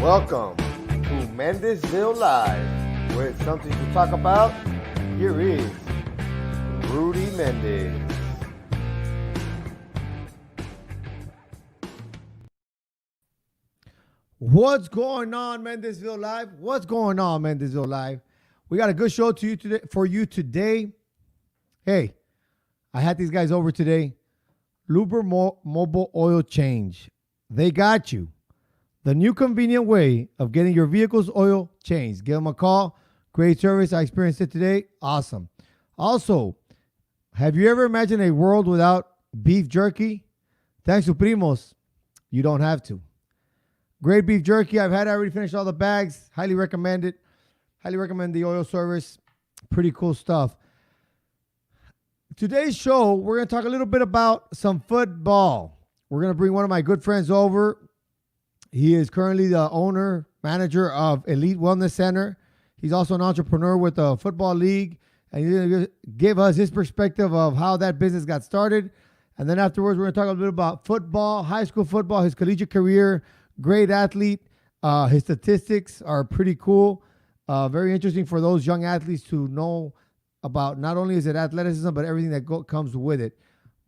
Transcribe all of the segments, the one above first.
Welcome to Mendezville Live. With something to talk about, here is Rudy Mendez. What's going on, Mendezville Live? What's going on, Mendezville Live? We got a good show for you today. Hey, I had these guys over today. Luber Mobile Oil Change. They got you. The new convenient way of getting your vehicle's oil changed. Give them a call. Great service. I experienced it today. Awesome. Also, have you ever imagined a world without beef jerky? Thanks to Primos, you don't have to. Great beef jerky. I've had it. I already finished all the bags. Highly recommend it. Highly recommend the oil service. Pretty cool stuff. Today's show, we're going to talk a little bit about some football. We're going to bring one of my good friends over. He is currently the owner, manager of Elite Wellness Center. He's also an entrepreneur with the Football League. And he's going to give us his perspective of how that business got started. And then afterwards, we're going to talk a little bit about football, high school football, his collegiate career, great athlete. His statistics are pretty cool. Very interesting for those young athletes to know about not only is it athleticism, but everything that comes with it.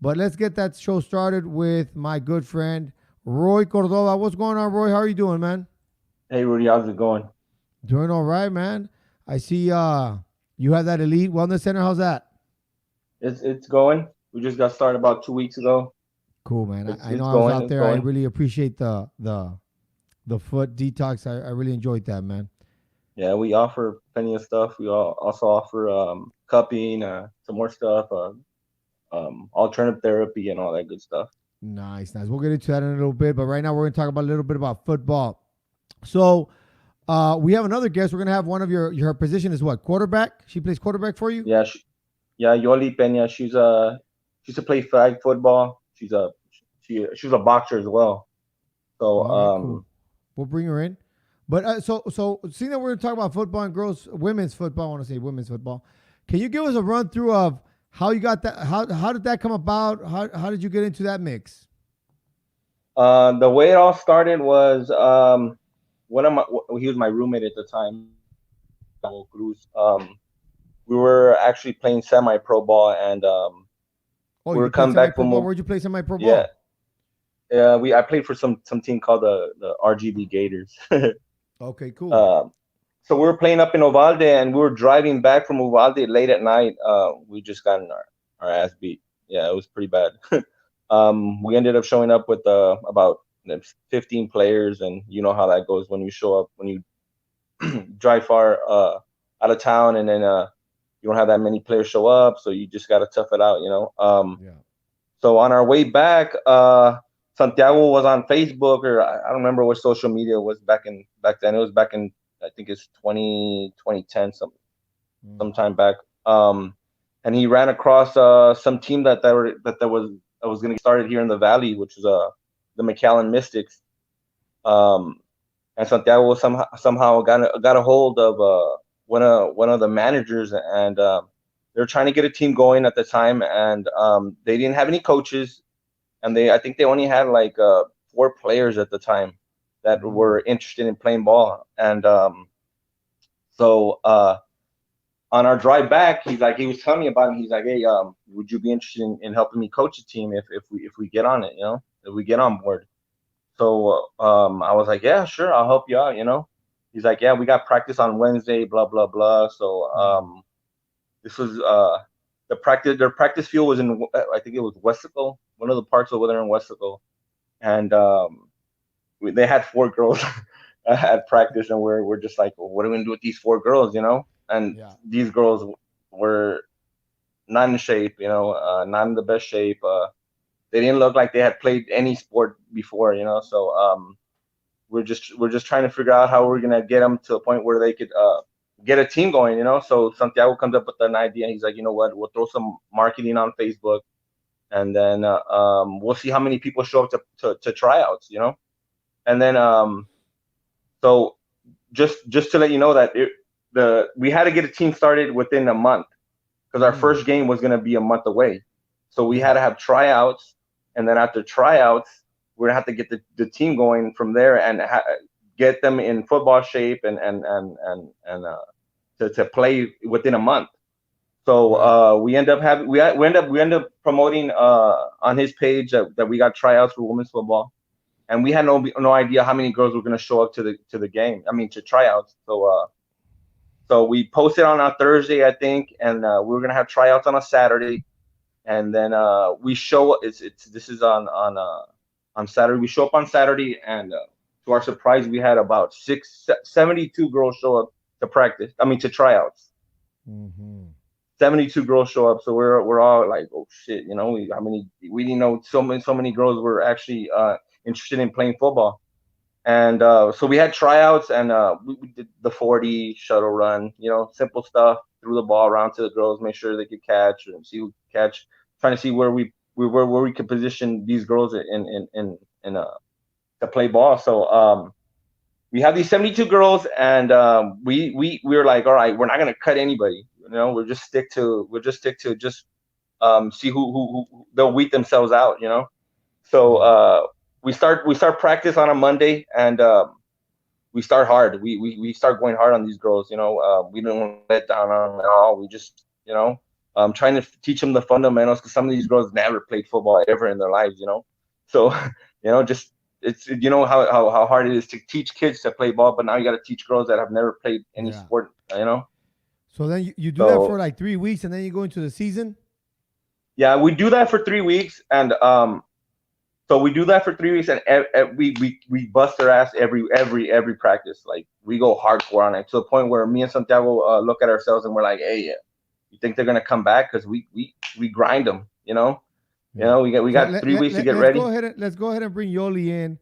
But let's get that show started with my good friend, Roy Cordova. What's going on, Roy? How are you doing, man? Hey, Rudy, how's it going? Doing all right, man. I see you have that Elite Wellness Center. How's that? It's going. We just got started about 2 weeks ago. Cool, man. I know I going, was out there. I really appreciate the foot detox. I really enjoyed that, man. Yeah, we offer plenty of stuff. We also offer cupping, some more stuff, alternative therapy, and all that good stuff. Nice. We'll get into that in a little bit, but right now we're going to talk about a little bit about football. So we have another guest. We're going to have one of her position is what? Quarterback? She plays quarterback for you? Yeah, Yoli Peña. She's a play flag football. She's a boxer as well. So cool. We'll bring her in. But so seeing that we're going to talk about football and women's football, I want to say women's football. Can you give us a run through of how you got that? How did that come about? How did you get into that mix? The way it all started was he was my roommate at the time. We were actually playing semi-pro ball, and we were coming back from. Where'd you play semi-pro ball? Yeah, I played for some team called the RGB Gators. Okay, cool. So we were playing up in Uvalde, and we were driving back from Uvalde late at night. We just got our ass beat. Yeah, it was pretty bad. We ended up showing up with about 15 players, and you know how that goes when you show up, when you drive far out of town, and then you don't have that many players show up, so you just got to tough it out, you know. So on our way back, Santiago was on Facebook, or I don't remember what social media was back then. It was back in, I think it's 2010, sometime back. And he ran across some team that was going to get started here in the Valley, which is the McAllen Mystics. And Santiago somehow got a hold of one of the managers, and they were trying to get a team going at the time, and they didn't have any coaches, and I think they only had like 4 players at the time that were interested in playing ball. And so on our drive back, he was telling me about it. He's like, hey, would you be interested in helping me coach a team if we get on it, you know, if we get on board? So I was like, yeah, sure, I'll help you out, you know. He's like, yeah, we got practice on Wednesday, blah blah blah. So this was their practice field was in, I think it was Westaco, one of the parks over there in Westaco, and they had 4 girls at practice, and we're just like, well, what are we gonna do with these 4 girls, you know? And these girls were not in shape, you know, not in the best shape. They didn't look like they had played any sport before, you know. So we're just trying to figure out how we're gonna get them to a point where they could get a team going, you know. So Santiago comes up with an idea. He's like, you know what, we'll throw some marketing on Facebook, and then we'll see how many people show up to tryouts, you know. And then so just to let you know that we had to get a team started within a month, because our first game was going to be a month away. So we had to have tryouts, and then after tryouts, we're going to have to get the team going from there and get them in football shape and to play within a month. So Right. we end up promoting on his page that we got tryouts for women's football, and we had no idea how many girls were going to show up to the game. I mean, to tryouts. So we posted on a Thursday, I think, and we were going to have tryouts on a Saturday, and then we show it's this is on Saturday. We show up on Saturday, and to our surprise, we had about 72 girls show up to practice. I mean, to tryouts. Mm-hmm. 72 girls show up, so we're all like, oh shit, you know, we didn't know so many girls were actually interested in playing football, and so we had tryouts, and we did the 40 shuttle run, you know, simple stuff, threw the ball around to the girls, make sure they could catch and see who could catch, trying to see where we could position these girls in to play ball. So we have these 72 girls, and we were like, all right, we're not gonna cut anybody. You know, we'll just stick to just see who they'll weed themselves out. You know, so Yeah. we start practice on a Monday, and we start hard. We start going hard on these girls. You know, we don't want to let down on them at all. We just, you know, trying to teach them the fundamentals, because some of these girls never played football ever in their lives. You know, so you know, just it's, you know, how hard it is to teach kids to play ball, but now you got to teach girls that have never played any Yeah. sport. You know, So then you do that for so like 3 weeks, and then you go into the season. yeah, we do that for 3 weeks, and so we do that for 3 weeks, and we bust their ass every practice. Like, we go hardcore on it, to the point where me and Santiago look at ourselves and we're like, hey, yeah, you think they're gonna come back? Because we grind them. You Yeah. know, we So got 3 weeks to get let's go ready. ahead and bring Yoli in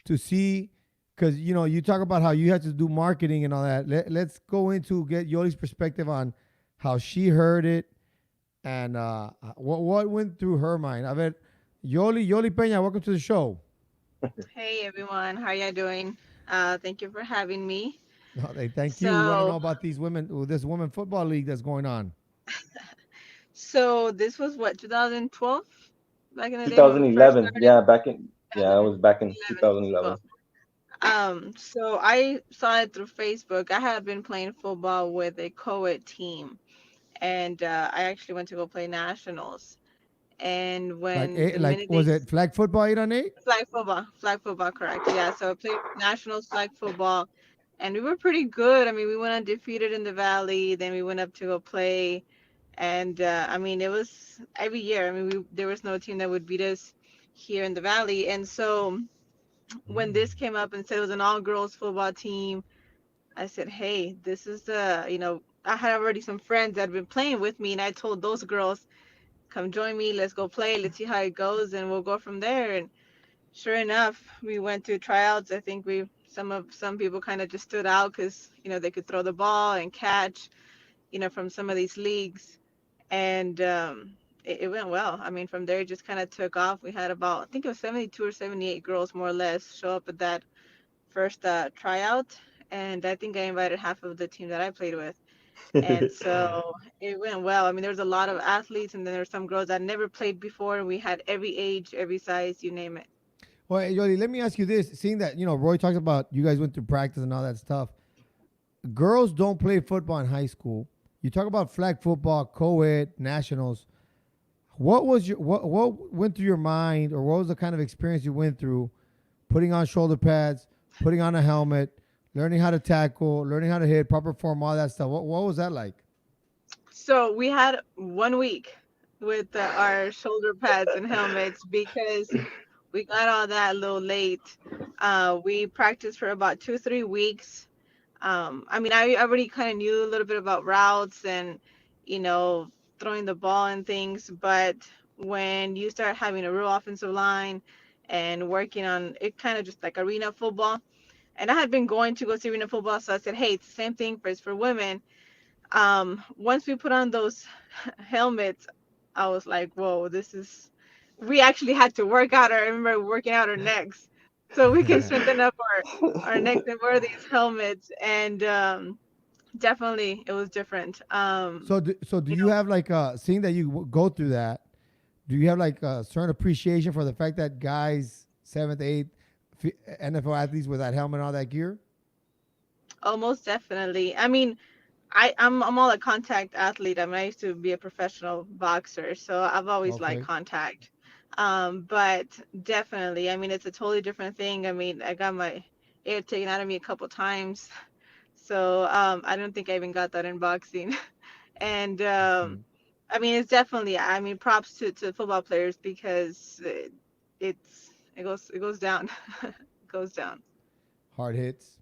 to see, because you talk about how you have to do marketing and all that. Let's go into get Yoli's perspective on how she heard it, and what went through her mind. I bet Yoli Peña, welcome to the show. Hey everyone, how you doing? Thank you for having me. No, they thank you. We want to know So, about this women football league that's going on. so this was what 2012 back in the day when we first 2011, started. yeah, I was back in 2011, 2011. 12. So I saw it through Facebook. I had been playing football with a co-ed team, and I actually went to go play nationals. And when the Like minute they was it flag football 8-on-8? flag football, correct? Yeah. So I played nationals flag football, and we were pretty good. I mean, we went undefeated in the valley. Then we went up to go play, and I mean, it was every year. I mean, there was no team that would beat us here in the valley. And so when this came up and said it was an all-girls football team, I said, hey, this is I had already some friends that had been playing with me, and I told those girls, come join me, let's go play, let's see how it goes, and we'll go from there. And sure enough, we went to tryouts. I think some people kind of just stood out because they could throw the ball and catch, from some of these leagues, and it went well. I mean, from there it just kind of took off. We had about, I think it was 72 or 78 girls more or less show up at that first tryout, and I think I invited half of the team that I played with. And so it went well. I mean, there was a lot of athletes, and then there were some girls that never played before. We had every age, every size, you name it. Well, hey, Yoli, let me ask you this: seeing that Roy talks about you guys went through practice and all that stuff, girls don't play football in high school. You talk about flag football, co-ed, nationals. What was your what went through your mind, or what was the kind of experience you went through, putting on shoulder pads, putting on a helmet, learning how to tackle, learning how to hit, proper form, all that stuff? What was that like? So we had 1 week with our shoulder pads and helmets because we got all that a little late. We practiced for about 2, 3 weeks. I mean, I already kind of knew a little bit about routes and, you know, throwing the ball and things. But when you start having a real offensive line and working on it, kind of just like arena football. And I had been going to go see arena football, so I said, hey, it's the same thing for women. Once we put on those helmets, I was like, whoa, this is. We actually had to work out. I remember working out our necks so we can Yeah. strengthen up our necks and wear these helmets. And definitely, it was different. So do You you know, have like seeing that you go through that? Do you have like a certain appreciation for the fact that guys seventh, eighth, NFL athletes with that helmet and all that gear? Oh, most definitely. I mean, I'm all a contact athlete. I mean, I used to be a professional boxer, so I've always liked Okay. contact. But definitely, I mean, it's a totally different thing. I mean, I got my air taken out of me a couple times, so I don't think I even got that in boxing. And I see. I mean, it's definitely, I mean, props to football players because it goes down, it goes down. Hard hits.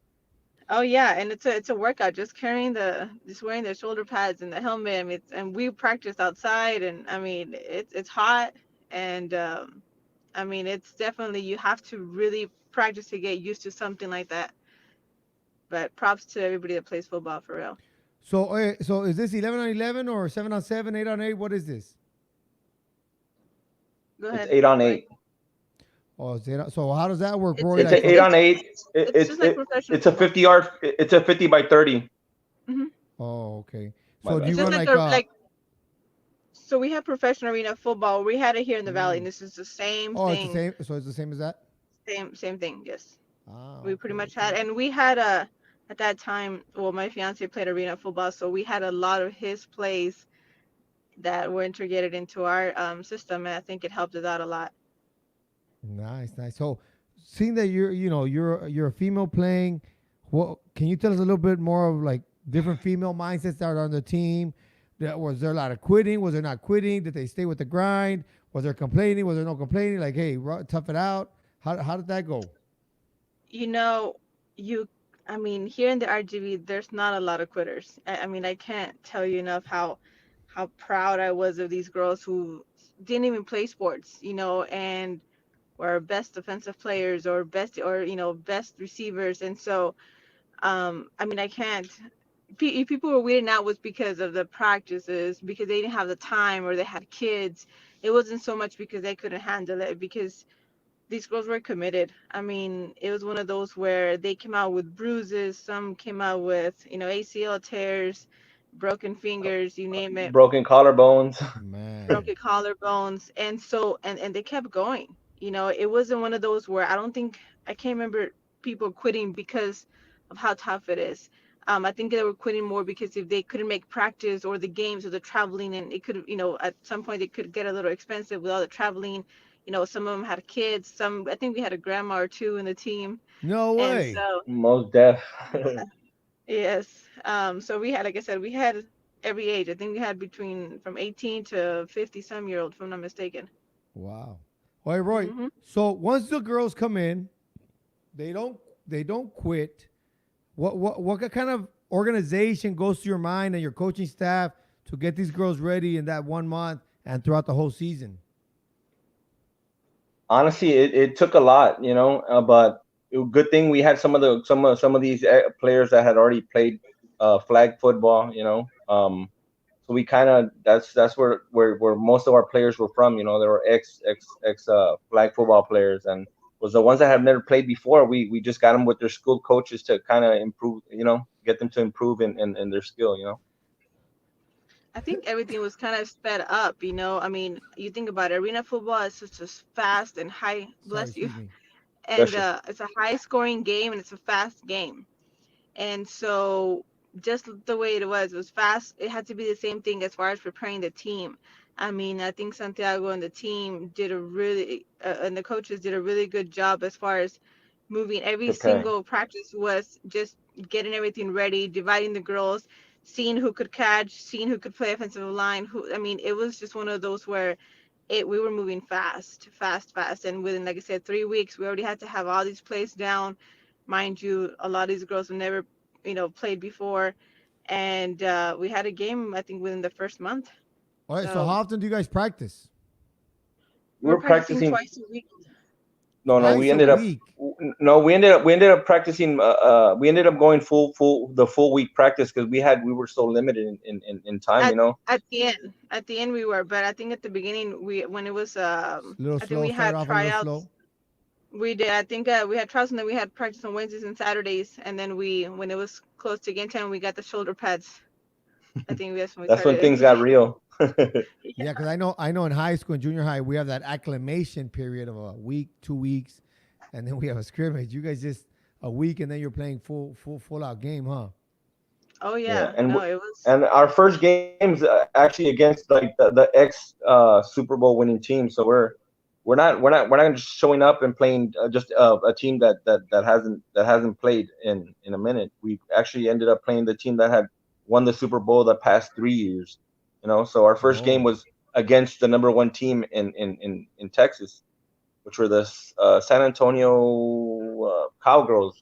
Oh yeah, and it's a workout just carrying just wearing the shoulder pads and the helmet. I mean, and we practice outside, and I mean it's hot, and I mean it's definitely you have to really practice to get used to something like that. But props to everybody that plays football for real. So is this 11-on-11 or 7-on-7, 8-on-8? What is this? Go It's ahead, 8-on-8. Mike. Oh, so how does that work, It's Roy? It's Like an it's eight for on it's eight. it's just like professional It's a football. 50 yard. It's a 50 by 30. hmm Oh, okay. My So do bad. you It's just run like like a like so we have professional arena football. We had it here in the valley, and mm, this is the same oh, it's the thing, same. So it's the same as that? same thing. Yes. Ah, We pretty okay, much had, okay. and we had a at that time. Well, my fiance played arena football, so we had a lot of his plays that were integrated into our system, and I think it helped us out a lot. Nice, nice. So seeing that you're a female playing, what can you tell us a little bit more of like different female mindsets that are on the team? Was there a lot of quitting? Was there not quitting? Did they stay with the grind? Was there complaining? Was there no complaining? Like, hey, tough it out. How did that go? You know, you, I mean, here in the RGV, there's not a lot of quitters. I mean, I can't tell you enough how proud I was of these girls who didn't even play sports, and were best defensive players or best or best receivers, and so I mean, I can't. If people were weeding out was because of the practices, because they didn't have the time or they had kids. It wasn't so much because they couldn't handle it, because these girls were committed. I mean, it was one of those where they came out with bruises, some came out with, ACL tears, broken fingers, you name it, Broken collarbones. Man, broken collarbones, and so and they kept going. It wasn't one of those where I can't remember people quitting because of how tough it is. I think they were quitting more because if they couldn't make practice or the games or the traveling, and it could, at some point it could get a little expensive with all the traveling. Some of them had kids. I think we had a grandma or two in the team, no and way. so Most deaf. yes. So we had, like I said, we had every age. I think we had between from 18 to 50 some year old, if I'm not mistaken. Wow. All right, Roy. hmm So once the girls come in, they don't quit. What kind of organization goes to your mind and your coaching staff to get these girls ready in that 1 month and throughout the whole season? Honestly, it took a lot, but good thing we had some of these players that had already played flag football. So we kind of that's where most of our players were from. They were ex flag football players, and was the ones that have never played before. We just got them with their school coaches to kind of improve, get them to improve in their skill. I think everything was kind of sped up. I mean, you think about it, arena football is such a fast and high, Sorry, bless you, excuse me. and Bless you. it's a high scoring game and it's a fast game. And so just the way it was fast. It had to be the same thing as far as preparing the team. I mean, I think Santiago and the team and the coaches did a really good job as far as moving. Every Preparing. single practice was just getting everything ready, dividing the girls, seeing who could catch, seeing who could play offensive line. I mean, it was just one of those where we were moving fast, fast, fast. And within, like I said, 3 weeks, we already had to have all these plays down. Mind you, a lot of these girls have never, played before. And we had a game, I think, within the first month. All right. So how So often do you guys practice? We we're were practicing practicing. twice a week. No, Twice a week. we ended up practicing. We ended up going the full week practice because we were so limited in time. At at the end we were, but I think at the beginning when it was, A little I think slow. we Started had off a little tryouts. slow. We did. I think we had tryouts, and then we had practice on Wednesdays and Saturdays, and then when it was close to game time, we got the shoulder pads. I think that's when we That's when started. things got real. Yeah, because I know in high school and junior high we have that acclimation period of a week, 2 weeks, and then we have a scrimmage. You guys just a week, and then you're playing full out game, huh? Oh Yeah, yeah, and no, it was. and our first games actually against like the ex Super Bowl winning team. So we're not just showing up and playing just a team that hasn't played in a minute. We actually ended up playing the team that had won the Super Bowl the past 3 years. So our first game Oh, was against the number one team in Texas, which were the San Antonio Cowgirls.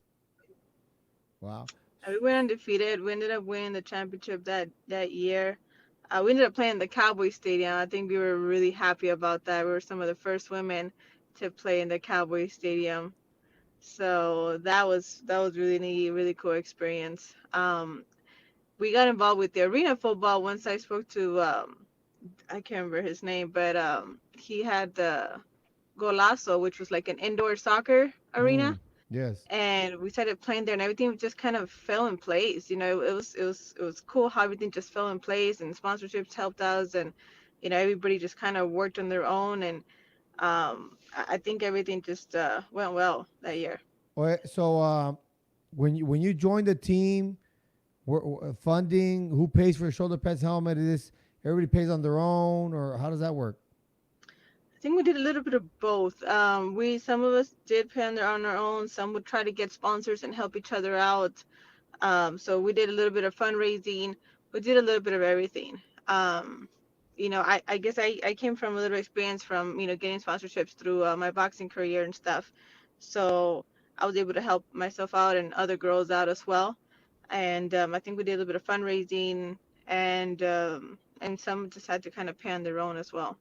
wow. We went undefeated. We ended up winning the championship that year. We ended up playing the Cowboy Stadium. I think we were really happy about that. We were some of the first women to play in the Cowboy Stadium. So that was really neat, really cool experience. We got involved with the arena football once I spoke to I can't remember his name, but he had the Golazo, which was like an indoor soccer arena, Mm, yes. and we started playing there, and everything just kind of fell in place. It was cool how everything just fell in place, and sponsorships helped us, and everybody just kind of worked on their own, and I think everything just went well that year. So, when you joined the team, funding, who pays for a shoulder pads helmet? Is this everybody pays on their own, or how does that work? I think we did a little bit of both. We some of us did pay on our own. Some would try to get sponsors and help each other out. So we did a little bit of fundraising. We did a little bit of everything. Um, I guess I came from a little experience from, getting sponsorships through my boxing career and stuff. So I was able to help myself out and other girls out as well. And I think we did a little bit of fundraising, and some just had to kind of pay on their own as well.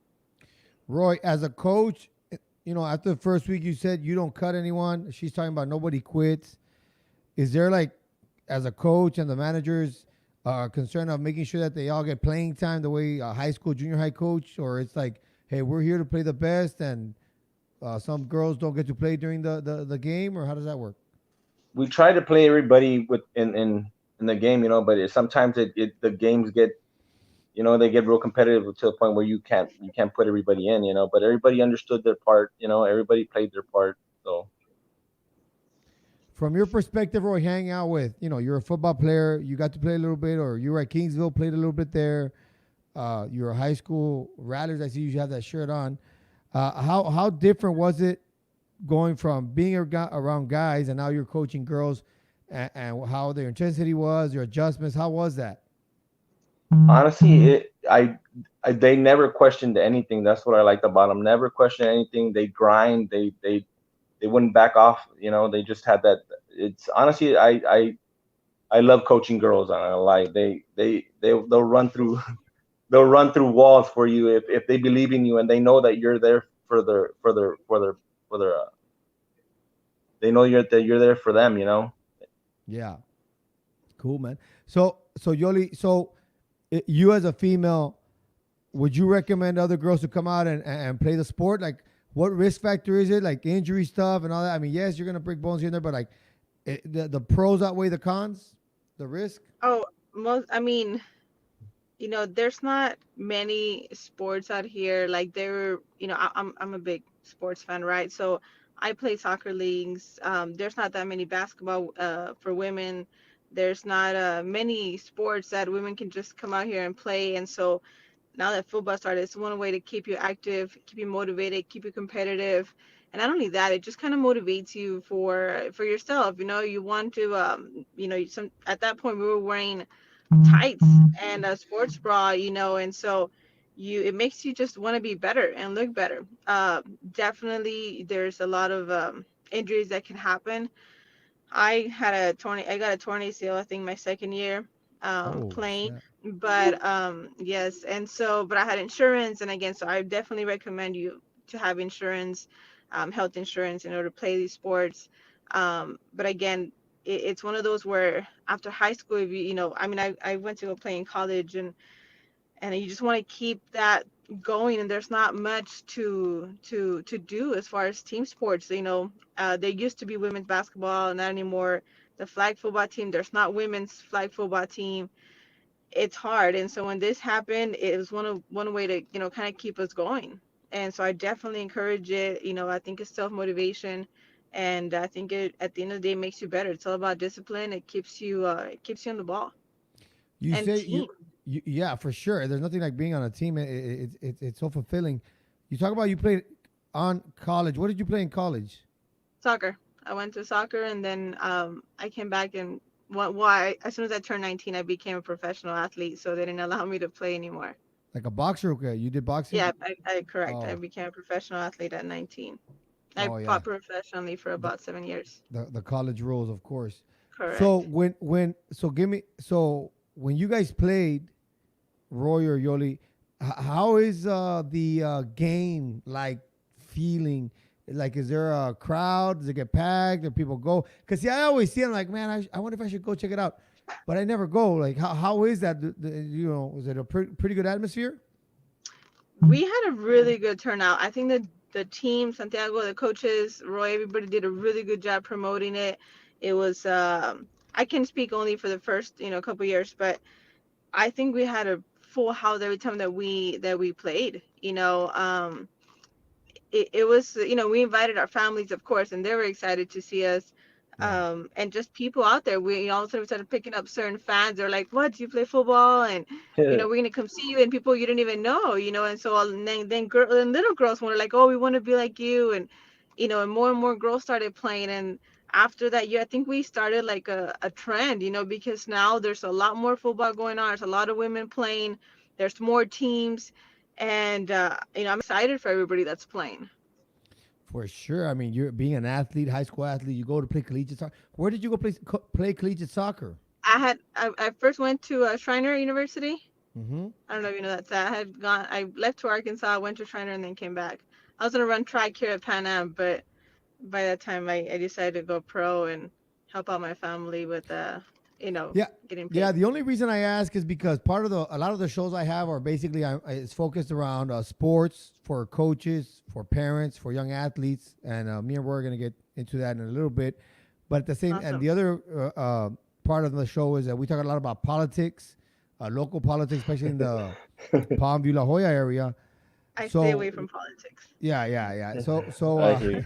Roy, as a coach, after the first week, you said you don't cut anyone. She's talking about nobody quits. Is there like, as a coach and the managers are concerned of making sure that they all get playing time the way a high school, junior high coach, or it's like, hey, we're here to play the best, and some girls don't get to play during the game, or how does that work? We try to play everybody in the game, but sometimes the games get, they get real competitive to the point where you can't put everybody in, but everybody understood their part, everybody played their part. So From your perspective, Roy, hanging out with, you're a football player, you got to play a little bit, or you were at Kingsville, played a little bit there. You're a high school Rattlers. I see you have that shirt on. How different was it going from being around guys and now you're coaching girls, and how their intensity was, your adjustments? How was that? honestly, they never questioned anything. That's what I liked about them. Never questioned anything. They grind. They wouldn't back off. They just had that. It's honestly, I love coaching girls. I'm not gonna lie. They'll run through they'll run through walls for you if they believe in you and they know that you're there for their they know that you're there for them. Yeah, cool, man. So Yoli, you as a female, would you recommend other girls to come out and play the sport? Like, what risk factor is it? Like injury stuff and all that. I mean, yes, you're gonna break bones here and there, but like, the pros outweigh the cons, the risk. Oh, I mean, there's not many sports out here. Like I'm a big sports fan, right? So I play soccer leagues. There's not that many basketball for women. There's not many sports that women can just come out here and play. And so now that football started, it's one way to keep you active, keep you motivated, keep you competitive. And not only that, it just kind of motivates you for yourself. You want to, some at that point we were wearing tights and a sports bra, and so it makes you just want to be better and look better. Definitely, there's a lot of injuries that can happen. I got a torn ACL, I think my second year Oh playing, snap! but yes, and so but I had insurance, and again, so I definitely recommend you to have insurance, health insurance in order to play these sports. But again, it's one of those where after high school, if I mean, I went to go play in college, and you just want to keep that going, and there's not much to do as far as team sports. There used to be women's basketball, not anymore. The flag football team, there's not women's flag football team. It's hard, and so when this happened, it was one way to kind of keep us going. And so I definitely encourage it. I think it's self motivation, And I think it at the end of the day makes you better. It's all about discipline. It keeps you on the ball You and say team yeah, for sure. There's nothing like being on a team. It's so fulfilling. You talk about you played on college. What did you play in college? soccer. I went to soccer and then I came back and why as soon as I turned 19, I became a professional athlete. So they didn't allow me to play anymore. Like a boxer? Okay, you did boxing. Yeah, I correct. I Oh, became a professional athlete at 19. I oh yeah. fought professionally for The about 7 years. the college rules, of course. So Correct. when you guys played Roy or Yoli, how is the game like feeling? Like, is there a crowd? Does it get packed? Do people go? Because see, I always see it. I'm like, man, I wonder if I should go check it out, but I never go. Like, how is that? You know, is it a pretty good atmosphere? We had a really good turnout. I think that the team, Santiago, the coaches, Roy, everybody did a really good job promoting it. It was I can speak only for the first, couple years, but I think we had a full house every time that we played. It was, we invited our families, of course, and they were excited to see us. Yeah. And just people out there, we all of a sudden we started picking up certain fans. They're like, "What? Do you play football?" And we're gonna come see you, and people you didn't even know, and so and little girls were like, "Oh, we want to be like you," and more girls started playing. And after that year, I think we started like a trend, because now there's a lot more football going on. There's a lot of women playing. There's more teams, and I'm excited for everybody that's playing. For sure. I mean, you're being an athlete, high school athlete. You go to play collegiate soccer. Where did you go play collegiate soccer? I first went to Schreiner University. Mm-hmm. I don't know if you know that. So I left to Arkansas, went to Schreiner, and then came back. I was gonna run track here at Pan Am, but by that time I decided to go pro and help out my family with Yeah, getting yeah. paid. The only reason I ask is because a lot of the shows I have are basically it's focused around sports for coaches, for parents, for young athletes, and me and Roy are gonna get into that in a little bit. But at the same, and Awesome. the other part of the show is that we talk a lot about politics, local politics, especially in the Palm View La Jolla area. I stay So away from politics. yeah, yeah, yeah. So I hear you.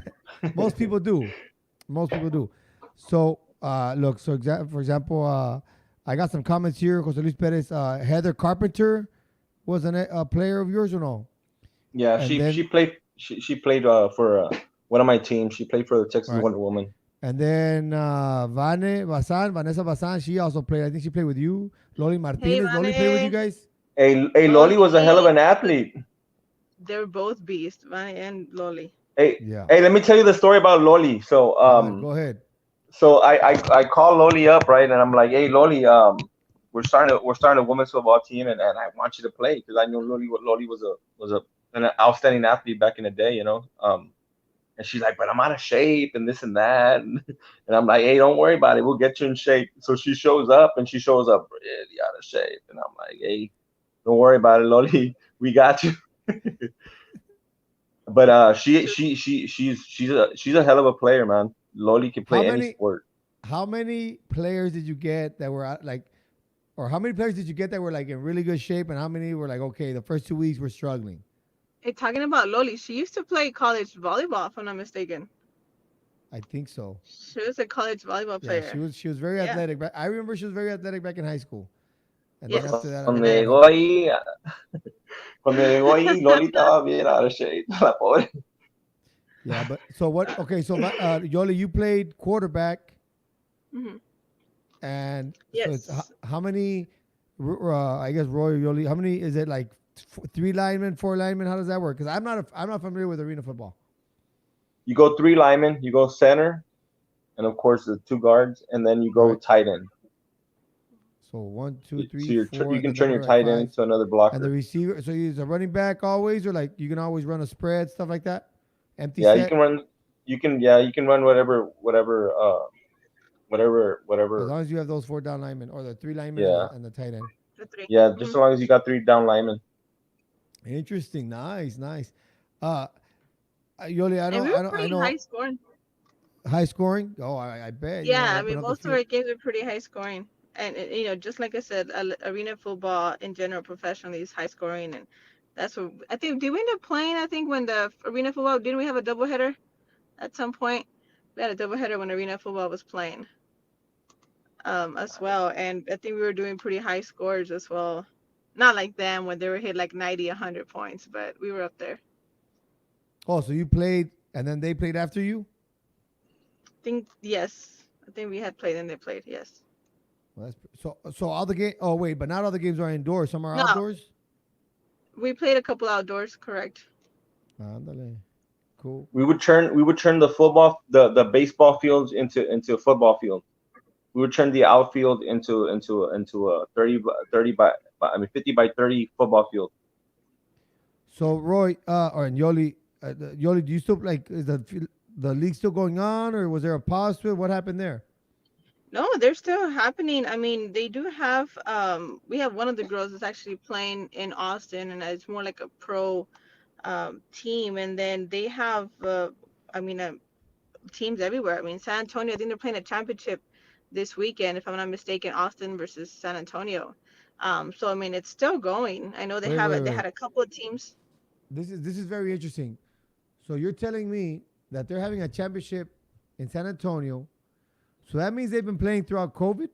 most people do. Most people do. So, look, for example, I got some comments here. Jose Luis Perez, Heather Carpenter was a player of yours or no? Yeah, And she then, played she played for one of my teams. She played for the Texas right. Wonder Woman. And then Vanessa Basan, she also played. I think she played with you. Loli Hey, Martinez. Loli played with you Vane. guys? Hey, Loli was a hell of Loli. an athlete. They're both beasts, Vane and Loli. Hey, Yeah. hey, let me tell you the story about Loli. So Go ahead. so I call Loli up, right, and I'm like, hey Loli, we're starting a women's football team, and I want you to play because I know Loli was an outstanding athlete back in the day, and she's like, but I'm out of shape and this and that, and I'm like, hey, don't worry about it, we'll get you in shape. So she shows up, and she shows up really out of shape, and I'm like, hey, don't worry about it, Loli, we got you. But she's a hell of a player, man. Loli can How play any many sport. how many players did you get that were like, or how many players did you get that were like in really good shape, and how many were like, okay, the first 2 weeks we're struggling? Hey, talking about Loli, she used to play college volleyball, if I'm not mistaken. I think so. She was a college volleyball Yeah, player. she was very Yeah. athletic. I remember she was very athletic back in high school, and then Yes. after that, I don't And Cuando know what then llegó happened. ahí, cuando llegó ahí, Loli estaba bien out of shape, la pobre. Yeah, but so what? Okay, so Yoli, you played quarterback, mhm. and so it's Yes. how many? I guess Roy or Yoli, how many is it? Like three linemen, four linemen? How does that work? Because I'm not familiar with arena football. You go three linemen, you go center, and of course the two guards, and then you go Right. tight end. So one, two, So three, four, you and can then turn your another like tight end five, into another and the blocker. receiver. So you use a running back always, or like you can always run a spread, stuff like that. Empty Yeah, set, you can run as whatever. long as you have those four down linemen or the three linemen Yeah, and the tight end. The 3. yeah, just Hmm. as long as you got three down linemen. Interesting, nice, nice. Uh, Yoli, And we were I pretty know high scoring. high scoring. Oh, I bet Yeah, you I open mean, up the most of field. our games are pretty high scoring. And, just like I said, arena football in general, professionally, is high scoring. And that's what I think. Did we end up playing? I think when the arena football, didn't we have a doubleheader at some point? We had a doubleheader when arena football was playing, as well. And I think we were doing pretty high scores as well. Not like them when they were hit like 90, 100 points, but we were up there. Oh, so you played and then they played after you? I think, yes. I think we had played and they played, yes. Well, so all the game. Oh wait, but not all the games are indoors. Some are No, outdoors. we played a couple outdoors, correct? Ándale. Cool. We would turn the baseball fields into a football field. We would turn the outfield into a 30 I mean 50 by 30 football field. So Roy, or Yoli, Yoli, do you still like is the league still going on, or was there a pause to it? What happened there? No, they're still happening. I mean, they do have we have one of the girls that's actually playing in Austin, and it's more like a pro team. And then they have I mean teams everywhere. I mean, San Antonio, I think they're playing a championship this weekend, if I'm not mistaken, Austin versus San Antonio. So I mean, it's still going. I know they Wait, have wait, it. They wait. had a couple of teams. This is very interesting. So you're telling me that they're having a championship in San Antonio. So that means they've been playing throughout COVID.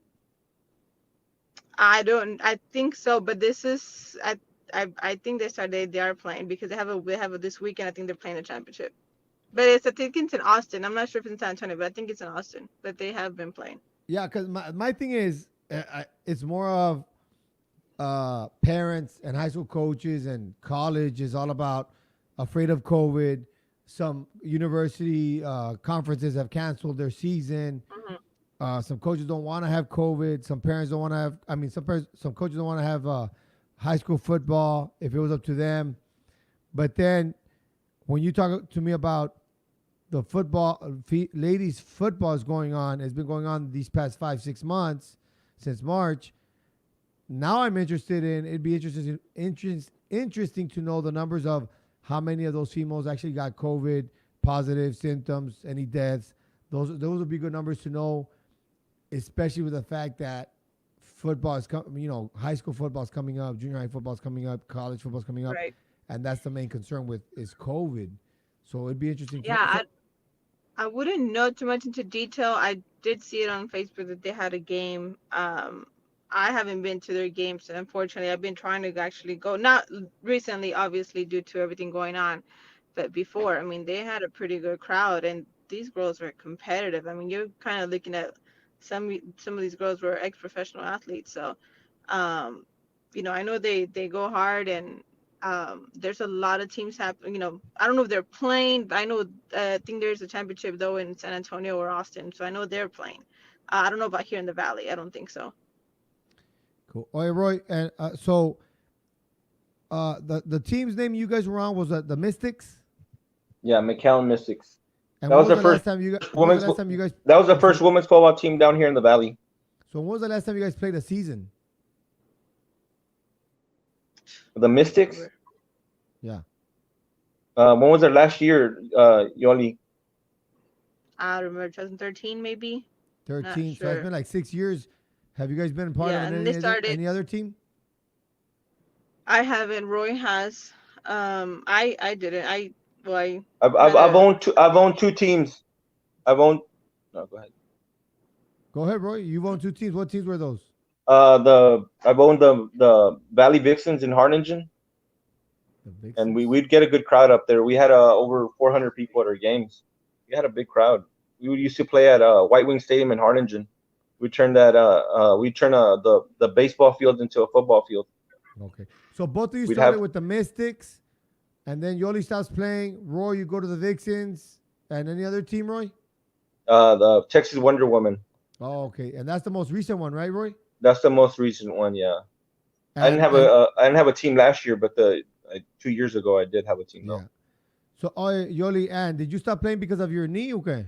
I think so, but this is I think they are playing because they have a this weekend. I think they're playing a championship. But I think it's in Austin. I'm not sure if it's in San Antonio, but I think it's in Austin that they have been playing. Yeah, because my thing is, it's more of parents and high school coaches and college is all about afraid of COVID. Some university conferences have canceled their season. Hmm. Some coaches don't want to have COVID. Some parents don't want to have. I mean, some coaches don't want to have high school football if it was up to them. But then when you talk to me about the football, ladies football is going on. It's been going on these past 5 6 months since March. Now I'm interested in. It'd be interesting to know the numbers of how many of those females actually got COVID, positive symptoms, any deaths. Those would be good numbers to know, especially with the fact that football is coming. High school football is coming up, junior high football is coming up, college football is coming up, Right. and that's the main concern with is COVID. So it'd be interesting to know. Yeah, So I wouldn't know too much into detail. I did see it on Facebook that they had a game. I haven't been to their games, and unfortunately, I've been trying to actually go. Not recently, obviously, due to everything going on, but before, I mean, they had a pretty good crowd, and these girls were competitive. I mean, you're kind of looking at some of these girls were ex-professional athletes, so um, I know they go hard, and there's a lot of teams happen. I don't know if they're playing, but I know I think there's a championship though in San Antonio or Austin, so I know they're playing. I don't know about here in the Valley. I don't think so. cool. All right, Roy, and so the team's name you guys were on was the Mystics. Yeah, McAllen Mystics. And That when was was the the first last time you guys? When was women's. the last time you guys? That was the I'm first sorry. women's football team down here in the valley. So when was the last time you guys played a season? The Mystics. Over. Yeah, When was it last year? Yoli. I don't remember 2013 maybe. Not 13. So it's sure. been like 6 years. Have you guys been part of Yeah, and they started. any other team? I haven't. Roy has. I didn't. I I've had I've a. owned two. I've owned two teams. I've owned. No, go ahead. Go ahead, Roy. You've owned two teams. What teams were those? I've owned the Valley Vixens in Harlingen, The and Vixens. we'd get a good crowd up there. We had over 400 people at our games. We had a big crowd. We used to play at White Wing Stadium in Harlingen. We turn the baseball field into a football field. Okay. So both of you We'd started have with the Mystics, and then Yoli stops playing. Roy, you go to the Vixens, and any other team, Roy? the Texas Wonder Woman. Oh, okay. And that's the most recent one, right, Roy? That's the most recent one. Yeah, And I didn't have a team last year, but 2 years ago I did have a team yeah. though. So, Yoli, and did you stop playing because of your knee? Okay.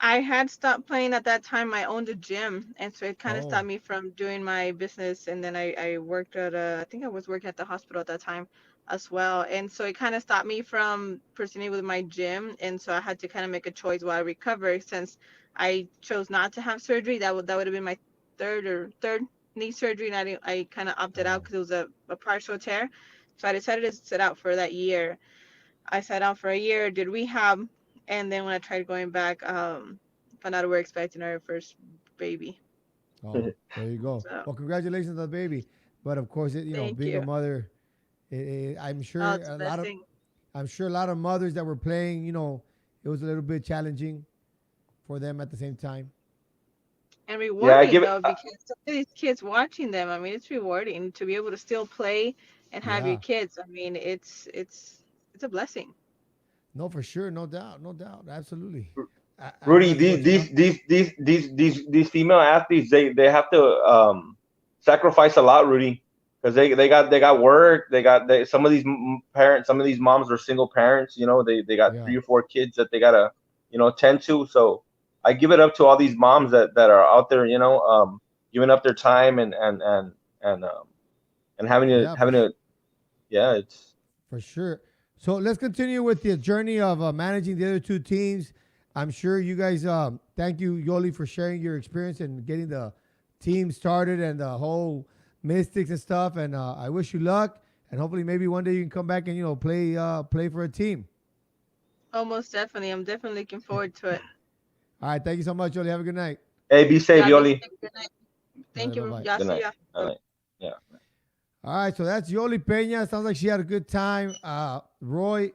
I had stopped playing at that time. I owned a gym, and so it kind of Oh, stopped me from doing my business. And then I worked at I think I was working at the hospital at that time as well. And so it kind of stopped me from proceeding with my gym. And so I had to kind of make a choice while I recover. Since I chose not to have surgery, that would have been my third knee surgery, and I kind of opted out wow. because it was a partial tear. So I decided to sit out for that year. I sat out for a year, did rehab, And then when I tried going back, found out we're expecting our first baby. Oh, there you go. So Well, congratulations on the baby. But of course, thank being a you. mother, Oh, it's a blessing I'm sure a lot of mothers that were playing, it was a little bit challenging for them at the same time. and Yeah, I rewarding give it. though, because some of these kids watching them. I mean, it's rewarding to be able to still play and have your Yeah. kids. I mean, it's a blessing. No, for sure. No doubt. No doubt. Absolutely. I'm Rudy, not these much. these these these these these these female athletes, they have to sacrifice a lot, Rudy, because they got work. Some of these parents, some of these moms are single parents. They got Yeah. 3 or 4 kids that they gotta tend to. So I give it up to all these moms that are out there, giving up their time and Yeah, having to yeah, it's for sure. So let's continue with the journey of managing the other two teams. I'm sure you guys, thank you, Yoli, for sharing your experience and getting the team started and the whole mystics and stuff. And I wish you luck. And hopefully, maybe one day you can come back and play for a team. Almost definitely. I'm definitely looking forward to it. All right, thank you so much, Yoli. Have a good night. hey, be safe, Y'all be Yoli. safe. Good night. All right, Thank bye you. bye. Y'all Good see night. ya. Good night. Yeah. All right, so that's Yoli Peña. Sounds like she had a good time. Roy,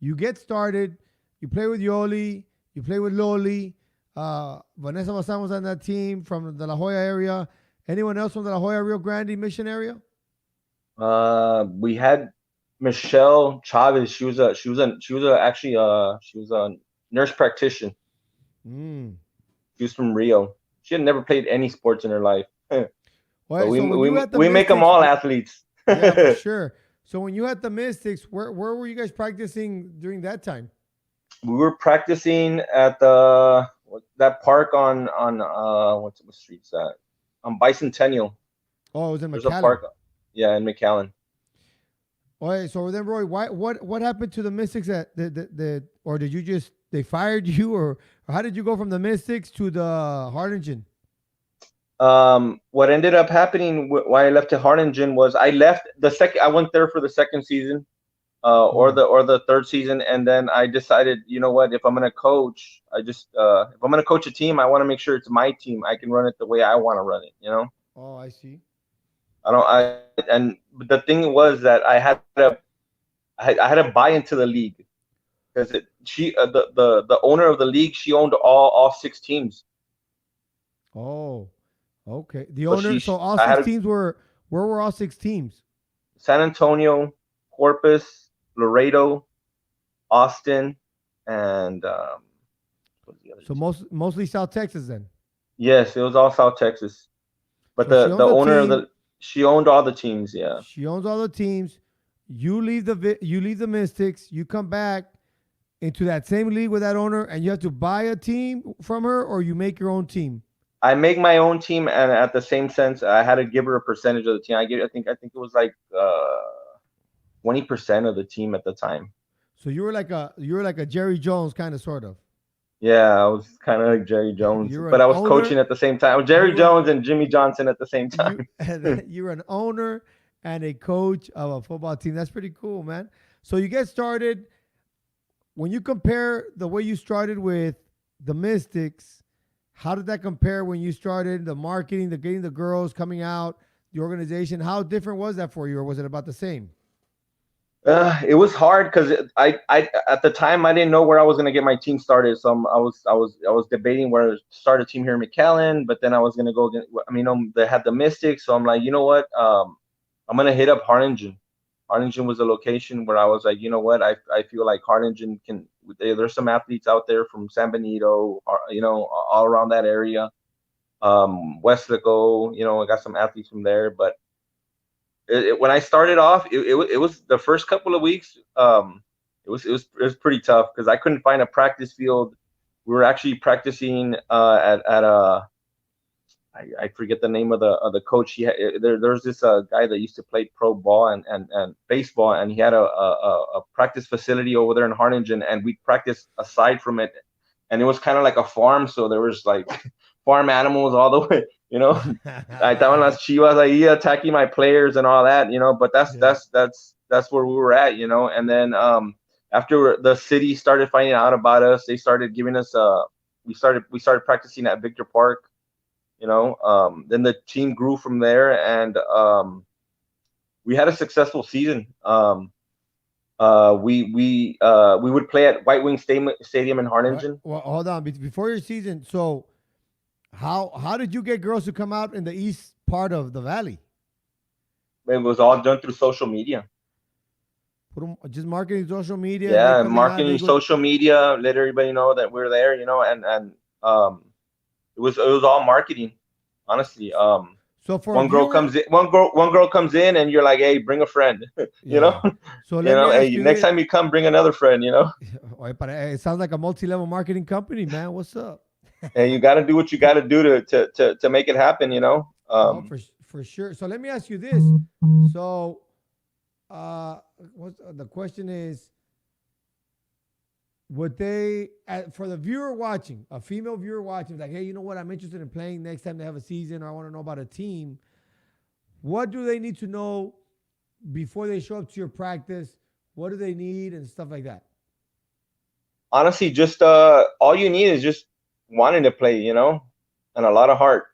you get started. You play with Yoli. You play with Loli. Vanessa Basan was on that team from the La Jolla area. Anyone else from the La Jolla Rio Grande Mission area? We had Michelle Chavez. She was a nurse practitioner. Mm. She was from Rio. She had never played any sports in her life, but All right, we so when you we had the we make them Mystics, all athletes. yeah, for sure. So when you had the Mystics, where were you guys practicing during that time? We were practicing at that park on what street's that? On Bicentennial. Oh, it was in There's a McAllen. park, yeah, in McAllen. All right, so then Roy, what happened to the Mystics at or did you just they fired you or how did you go from the Mystics to the Harlingen? What ended up happening why I left to Harlingen was I left the second. I went there for the second season, Mm. or the third season, and then I decided, you know what, if I'm gonna coach, if I'm gonna coach a team, I want to make sure it's my team. I can run it the way I want to run it. Oh, I see. I don't. And the thing was that I had to buy into the league because the owner of the league, she owned all 6 teams. Oh, okay. The So owner. So all I six had teams were where were all 6 teams? San Antonio, Corpus, Laredo, Austin, and what was the other So team? mostly South Texas then. Yes, it was all South Texas. But So she the owns the owner of team. she owned all the teams. Yeah. She owns all the teams. You leave the Mystics. You come back into that same league with that owner, and you have to buy a team from her, or you make your own team. I make my own team, and at the same sense, I had to give her a percentage of the team. I think it was like 20% of the team at the time. So you were like a Jerry Jones kind of sort of. Yeah, I was kind of like Jerry Jones, You're but an I was owner. coaching at the same time. I was Jerry You were Jones and Jimmy Johnson at the same you time. you're an owner and a coach of a football team. That's pretty cool, man. So you get started. When you compare the way you started with the Mystics, how did that compare when you started the marketing, the getting the girls coming out, the organization? How different was that for you, or was it about the same? It was hard because I at the time I didn't know where I was gonna get my team started. So I was debating where to start a team here in McAllen, but then I was gonna go. I mean, they had the Mystics, so I'm like, you know what? I'm gonna hit up Harlingen. Harlingen was a location where I was like, you know what? I feel like Harlingen can. There's some athletes out there from San Benito, or, all around that area. Westlaco, I got some athletes from there, but when I started off, it was the first couple of weeks. It was pretty tough because I couldn't find a practice field. We were actually practicing at a I forget the name of the coach. There's this guy that used to play pro ball and baseball, and he had a practice facility over there in Harlingen, and we practiced aside from it, and it was kind of like a farm, so there was like farm animals all the way, I estaban las chivas ahí attacking my players and all that, but that's Yeah. that's that's that's where we were at, and then after the city started finding out about us, they started giving us we started practicing at Victor Park. Then the team grew from there, and we had a successful season. We would play at White Wing Stadium in What? Harlingen. Well, hold on. Before your season, so how did you get girls to come out in the east part of the valley? It was all done through social media. Put 'em- just marketing, social media, and they Yeah, come behind. They marketing, go. social media, let everybody know that we're there. And um, it was all marketing, honestly. So for a One girl viewer, comes in, one girl comes in, and you're like, hey, bring a friend. you know, yeah. So let me ask hey, you next this. time you come, bring another friend. Oye, it sounds like a multi-level marketing company, man. What's up? And you got to do what you got to do to make it happen. No, for sure. So let me ask you this. So, what's the question is? Would they, for the viewer watching, a female viewer watching, like, hey, you know what? I'm interested in playing next time they have a season, or I want to know about a team. What do they need to know before they show up to your practice? What do they need and stuff like that? Honestly, just all you need is just wanting to play, and a lot of heart.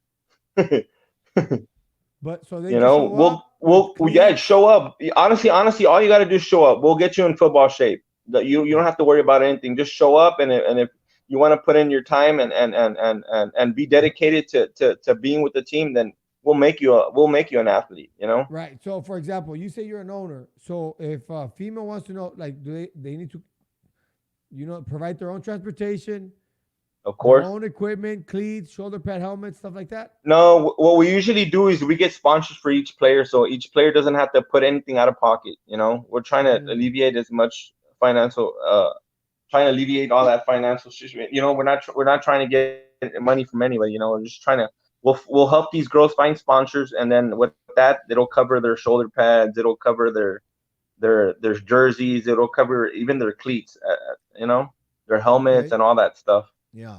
But so they just show We'll up with we'll yeah, show cleats. up. Honestly, all you got to do is show up. We'll get you in football shape. You don't Yeah. have to worry about anything. Just show up, and if you want to put in your time and be dedicated to being with the team, then we'll make you an athlete. Right. So, for example, you say you're an owner. So, if a female wants to know, like, do they need to, provide their own transportation, Of their course. own equipment, cleats, shoulder pad helmets, stuff like that? No, what we usually do is we get sponsors for each player, so each player doesn't have to put anything out of pocket. We're trying to Mm, alleviate as much financial, trying to alleviate all that financial situation. We're not trying to get money from anybody. We're just trying to we'll help these girls find sponsors, and then with that, it'll cover their shoulder pads, it'll cover their jerseys, it'll cover even their cleats, their helmets okay. and all that stuff. Yeah.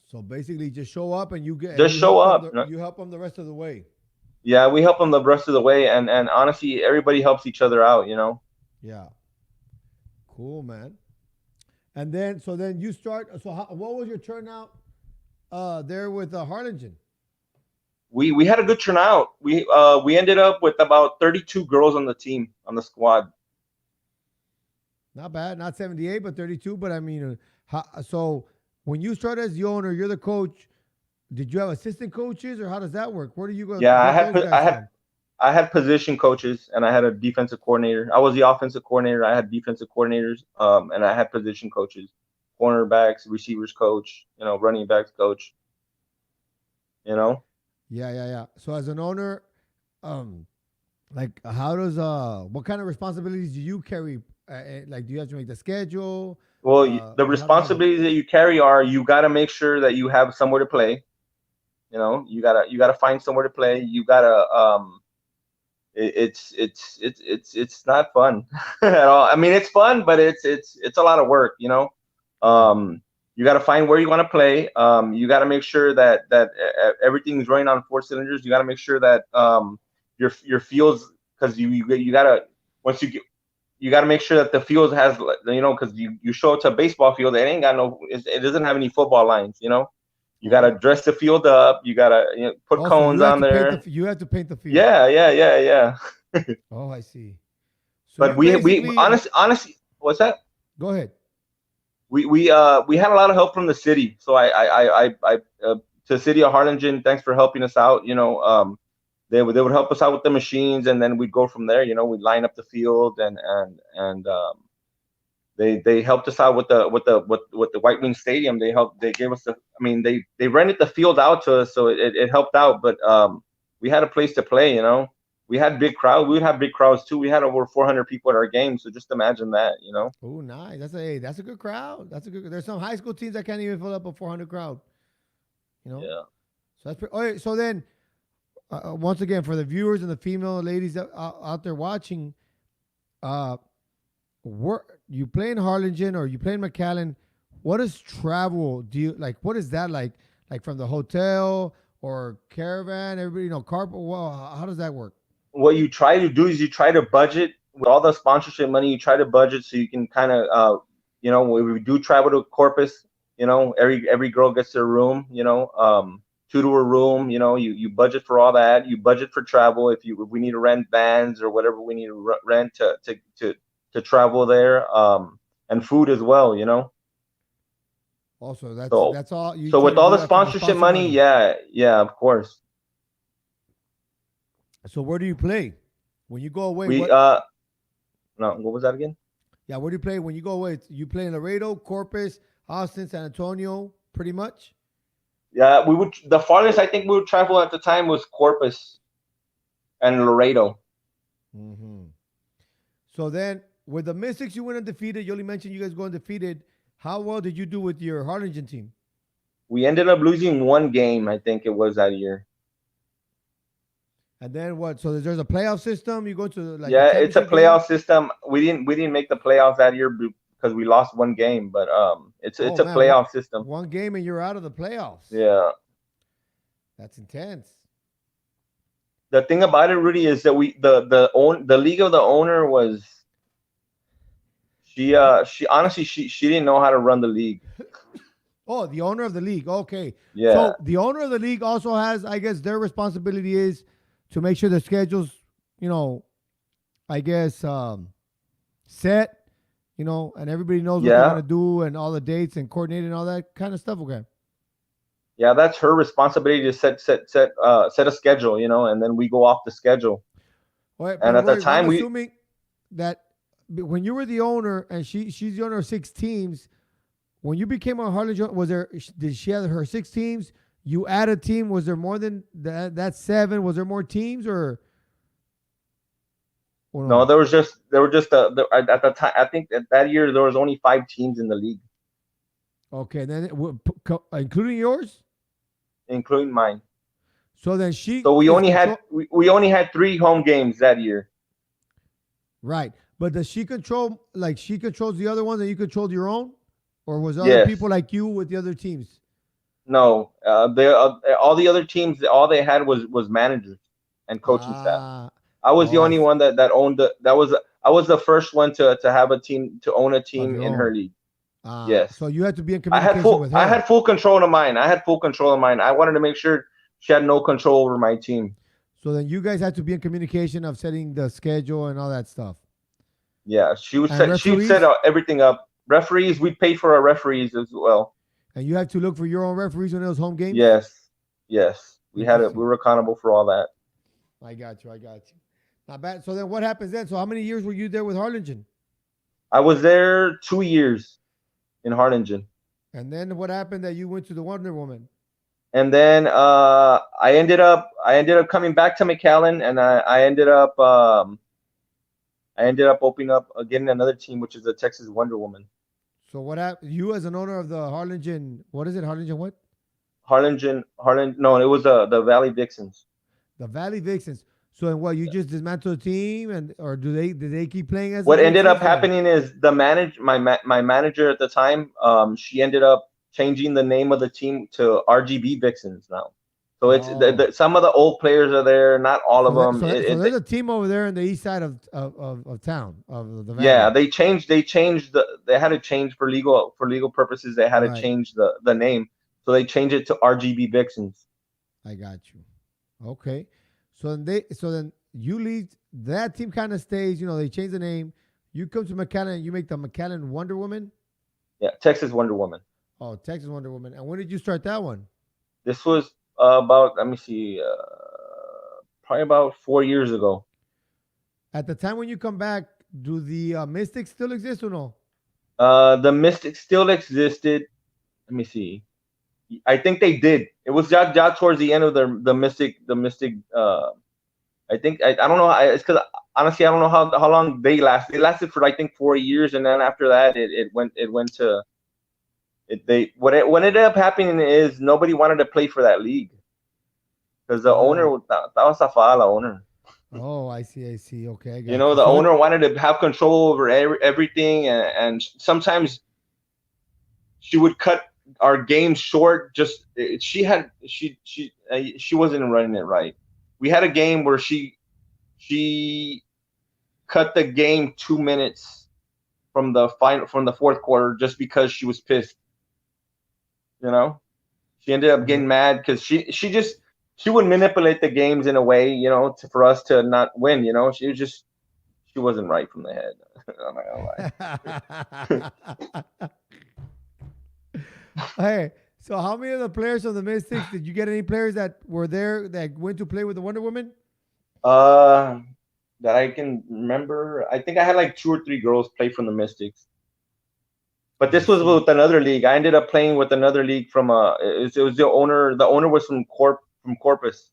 So basically, just show up and Just you show help them. up. You help them the rest of the way. Yeah, we help them the rest of the way, and honestly, everybody helps each other out. Yeah. Cool, man. And then, so then you start. So, what was your turnout there with Harlingen? We had a good turnout. We ended up with about 32 girls on the team, on the squad. Not bad, not 78, but 32. But I mean, so when you start as the owner, you're the coach. Did you have assistant coaches, or how does that work? Where do you go Yeah, I get had those I guys had from? I had position coaches, and I had a defensive coordinator. I was the offensive coordinator. I had defensive coordinators, and I had position coaches, cornerbacks, receivers coach, running backs coach. You know, Yeah, yeah, yeah. So as an owner, um, like how does what kind of responsibilities do you carry? Like, do you have to make the schedule? well, the How does that work? responsibilities that you carry are you got to make sure that you have somewhere to play. You gotta find somewhere to play. You gotta it's not fun at all. I mean, it's fun, but it's a lot of work. Right. You got to find where you want to play. You got to make sure that everything's running on four cylinders. You got to make sure that your fields, because you gotta once you get you got to make sure that the field has, because you show up to a baseball field, it ain't got it doesn't have any football lines. You got to Oh, dress the field up. You got to put oh, so cones on there. you have to paint the field. Yeah, yeah, yeah, yeah. Oh, I see. So But you're we basically honestly, what's that? go ahead. We had a lot of help from the city. So to the city of Harlingen, thanks for helping us out. They would help us out with the machines, and then we'd go from there. We'd line up the field, and they helped us out with the White Wing Stadium. They gave us I mean, they rented the field out to us, so it helped out. But we had a place to play. We had big crowd. We would have big crowds too. We had over 400 people at our game. So just imagine that. Oh, nice. That's a good crowd. That's a good. There's some high school teams that can't even fill up a 400 crowd. You know. Yeah. So that's pretty. Okay, so then, once again, for the viewers and the female ladies that out there watching, uh, where you play in Harlingen or you play in McAllen, what is travel? Do you like? What is that like? Like from the hotel or caravan? Everybody, carpool. Well, how does that work? What you try to do is you try to budget with all the sponsorship money. You try to budget so you can kind of you know, we do travel to Corpus. You know, every girl gets their room. You know, two to a room. You know, you budget for all that. You budget for travel if we need to rent vans or whatever we need to rent to travel there. And food as well. You know. Also, So that's all you so try with to all do the that from the sponsorship sponsor money, yeah, of course. So where do you play when you go away? We What? no, what was that again? Yeah, where do you play when you go away? You play in Laredo, Corpus, Austin, San Antonio, pretty much. Yeah, we would. The farthest I think we would travel at the time was Corpus and Laredo. Mm-hmm. So then, with the Mystics, you went undefeated. You only mentioned you guys go undefeated. How well did you do with your Harlingen team? We ended up losing one game, I think it was that year. And then what? So there's a playoff system. You go to like a Yeah, it's a championship game. playoff system. We didn't make the playoffs that year because we lost one game, but it's Oh a man, playoff system. one game and you're out of the playoffs. Yeah. That's intense. The thing about it, Rudy, is that the league of the owner was she honestly she didn't know how to run the league. Oh, the owner of the league. Okay. Yeah. So the owner of the league also has, I guess, their responsibility is to make sure the schedules, you know, I guess, set, you know, and everybody knows what they're Yeah. gonna do and all the dates and coordinate and all that kind of stuff. Okay. Yeah, that's her responsibility to set a schedule, you know, and then we go off the schedule. All right, And but at the wait, time I'm we assuming that when you were the owner and she's the owner of 6 teams, when you became a Harlingen, did she have her 6 teams? You add a team. Was there more than that 7? Was there more teams or no, there were just at the time I think that year there was only 5 teams in the league, Okay, then including yours, including mine. so then she. So we is only had control- we only had 3 home games that year. right, but does she control like she controls the other ones and you controlled your own, or was other Yes. people like you with the other teams? No, all the other teams, all they had was managers and coaching staff. I was the Oh, I only see. one that owned I was the first one to have a team, to own a team your in own. her league. Yes. So you had to be in I had communication with her. I had full control of mine. I wanted to make sure she had no control over my team. So then you guys had to be in communication of setting the schedule and all that stuff. Yeah, she would And she would referees? set everything up. Referees, we paid for our referees as well. And you had to look for your own referees when it was home games? Yes. We Interesting. were accountable for all that. I got you. Not bad. So then what happens then? So how many years were you there with Harlingen? I was there 2 years in Harlingen. And then what happened that you went to the Wonder Woman? And then I ended up coming back to McAllen, and I ended up opening up getting another team, which is the Texas Wonder Woman. So what happened? You as an owner of the Harlingen, what is it? Harlingen what? Harlingen. No, it was the Valley Vixens. The Valley Vixens. So and what? You just dismantled the team, or did they keep playing as? What the ended up Vixens, or- happening is my manager at the time, she ended up changing the name of the team to RGB Vixens now. So it's some of the old players are there, not all of them. So there's a team over there in the east side of town of the Valley. Yeah, they had to change for legal purposes. They had to Right. change the name, so they changed it to RGB Vixens. I got you. Okay. So then you leave. That team kind of stays. You know, they change the name. You come to McAllen. You make the McAllen Wonder Woman. Yeah, Texas Wonder Woman. Oh, Texas Wonder Woman. And when did you start that one? This was about, let me see, probably about 4 years ago. At the time when you come back, do the Mystics still exist or no? The Mystics still existed. Let me see. I think they did. It was just towards the end of the Mystic. I think I don't know. It's because honestly I don't know how long they lasted. They lasted for I think 4 years, and then after that it went to. What ended up happening is nobody wanted to play for that league because the owner that was a fala owner. Oh, I see. Okay, I got You know, the owner wanted to have control over everything, and sometimes she would cut our games short. Just she wasn't running it right. We had a game where she cut the game 2 minutes from the fourth quarter just because she was pissed. You know, she ended up getting mad because she would manipulate the games in a way, for us to not win. She wasn't right from the head. I'm not gonna lie. Hey, so how many of the players of the Mystics did you get? Any players that were there that went to play with the Wonder Woman? That I can remember, I think I had like 2 or 3 girls play from the Mystics. But this was with another league. I ended up playing with another league from it was the owner. The owner was from Corpus.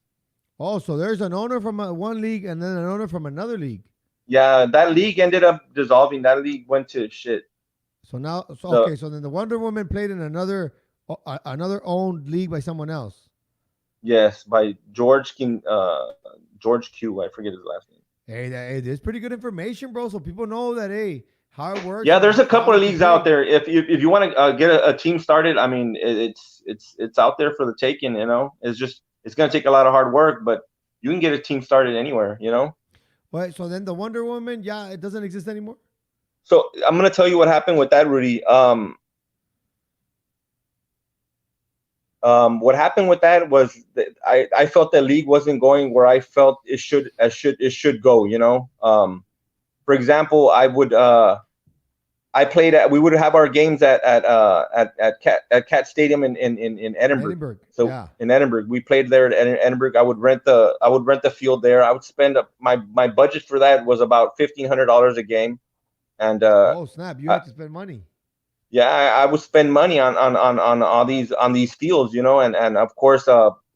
Oh, so there's an owner from one league and then an owner from another league. Yeah, that league ended up dissolving. That league went to shit. So now, okay, so then the Wonder Woman played in another owned league by someone else. Yes, by George Q. I forget his last name. Hey, there's pretty good information, bro. So people know that how it works. Yeah, there's a couple of leagues out there. If you want to get a team started, I mean, it's out there for the taking. It's gonna take a lot of hard work, but you can get a team started anywhere. Wait, so then the Wonder Woman, it doesn't exist anymore. So I'm gonna tell you what happened with that, Rudy. What happened with that was that I felt the league wasn't going where I felt it should go. For example, we would have our games at Cat Stadium in Edinburgh. In Edinburgh, we played there at Edinburgh. I would rent the field there. I would spend my budget for that was about $1,500 a game. And oh snap! You have to spend money. Yeah, I would spend money on all these fields, and of course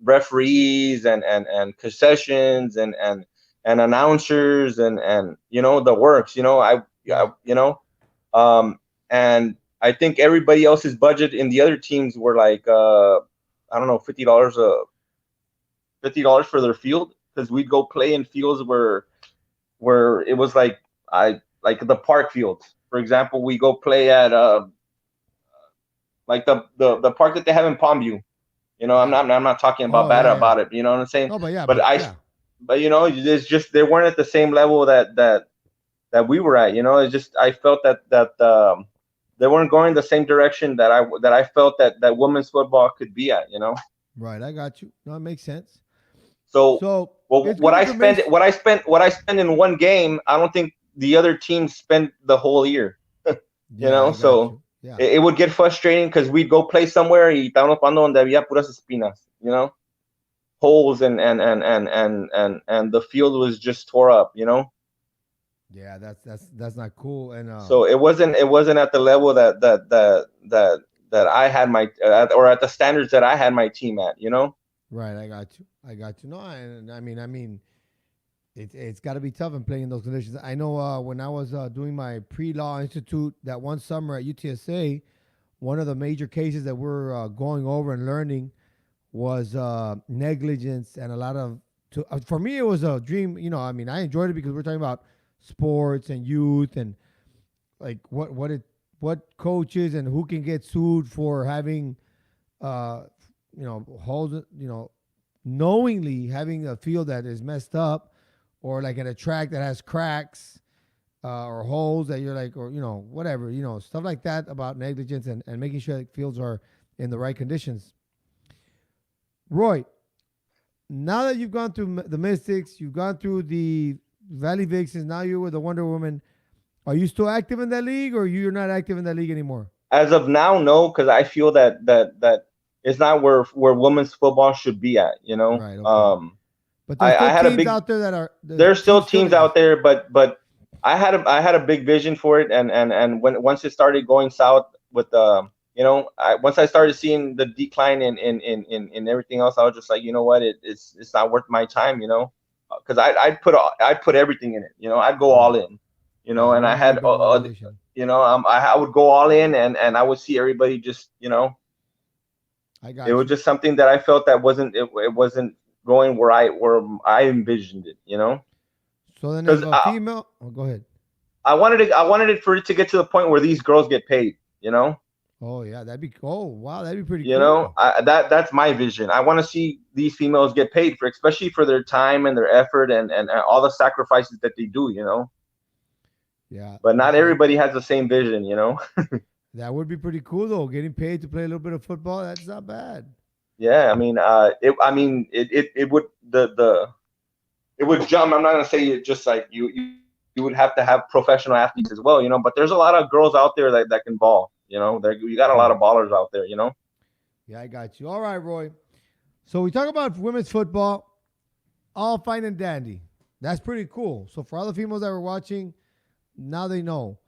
referees and concessions and announcers and the works, and I think everybody else's budget in the other teams were like I don't know, $50 for their field, because we'd go play in fields where it was like the park fields. For example, we go play at like the park that they have in Palmview. I'm not talking about about it. You know what I'm saying? No, but yeah, but it's just they weren't at the same level that we were at. It's just I felt that they weren't going the same direction that I felt that women's football could be at. Right, I got you. No, it makes sense. So what I spend in one game, I don't think the other teams spend the whole year. So. Yeah. It would get frustrating because we'd go play somewhere y estábamos jugando donde había puras espinas, holes and the field was just tore up, Yeah, that's not cool. And so it wasn't at the level that I had or at the standards that I had my team at, Right, I got you. No, I mean. It's got to be tough in playing in those conditions. I know when I was doing my pre-law institute that one summer at UTSA, one of the major cases that we're going over and learning was negligence and a lot of. For me, it was a dream. I mean, I enjoyed it because we're talking about sports and youth and like what coaches and who can get sued for having, holes, knowingly having a field that is messed up. Or like at a track that has cracks or holes that you're like, or, whatever, stuff like that about negligence and making sure that fields are in the right conditions. Roy, now that you've gone through the Mystics, you've gone through the Valley Vixens, now you're with the Wonder Woman. Are you still active in that league or you're not active in that league anymore? As of now, no, because I feel that it's not where women's football should be at, Right, okay. But there's still teams out there that are. There's still teams out there, but I had a big vision for it, and once it started going south with once I started seeing the decline in everything else, I was just like, you know what, it's not worth my time, because I'd put everything in it, I'd go all in, and I had I would go all in, and I would see everybody just it was just something that I felt that it wasn't going where I envisioned it, So then, as a female, go ahead. I wanted it for it to get to the point where these girls get paid, Oh yeah, that'd be. Oh wow, that'd be pretty. Cool. That's my vision. I want to see these females get paid especially for their time and their effort and all the sacrifices that they do. Yeah. but not everybody has the same vision, you know. That would be pretty cool though. Getting paid to play a little bit of football, that's not bad. Yeah, it would it would jump. I'm not gonna say it just like you would have to have professional athletes as well, you know. But there's a lot of girls out there that can ball, you know. You got a lot True. of ballers out there, you know. Yeah, I got you. All right, Roy. So we talk about women's football, all fine and dandy. That's pretty cool. So for all the females that were watching, now they know.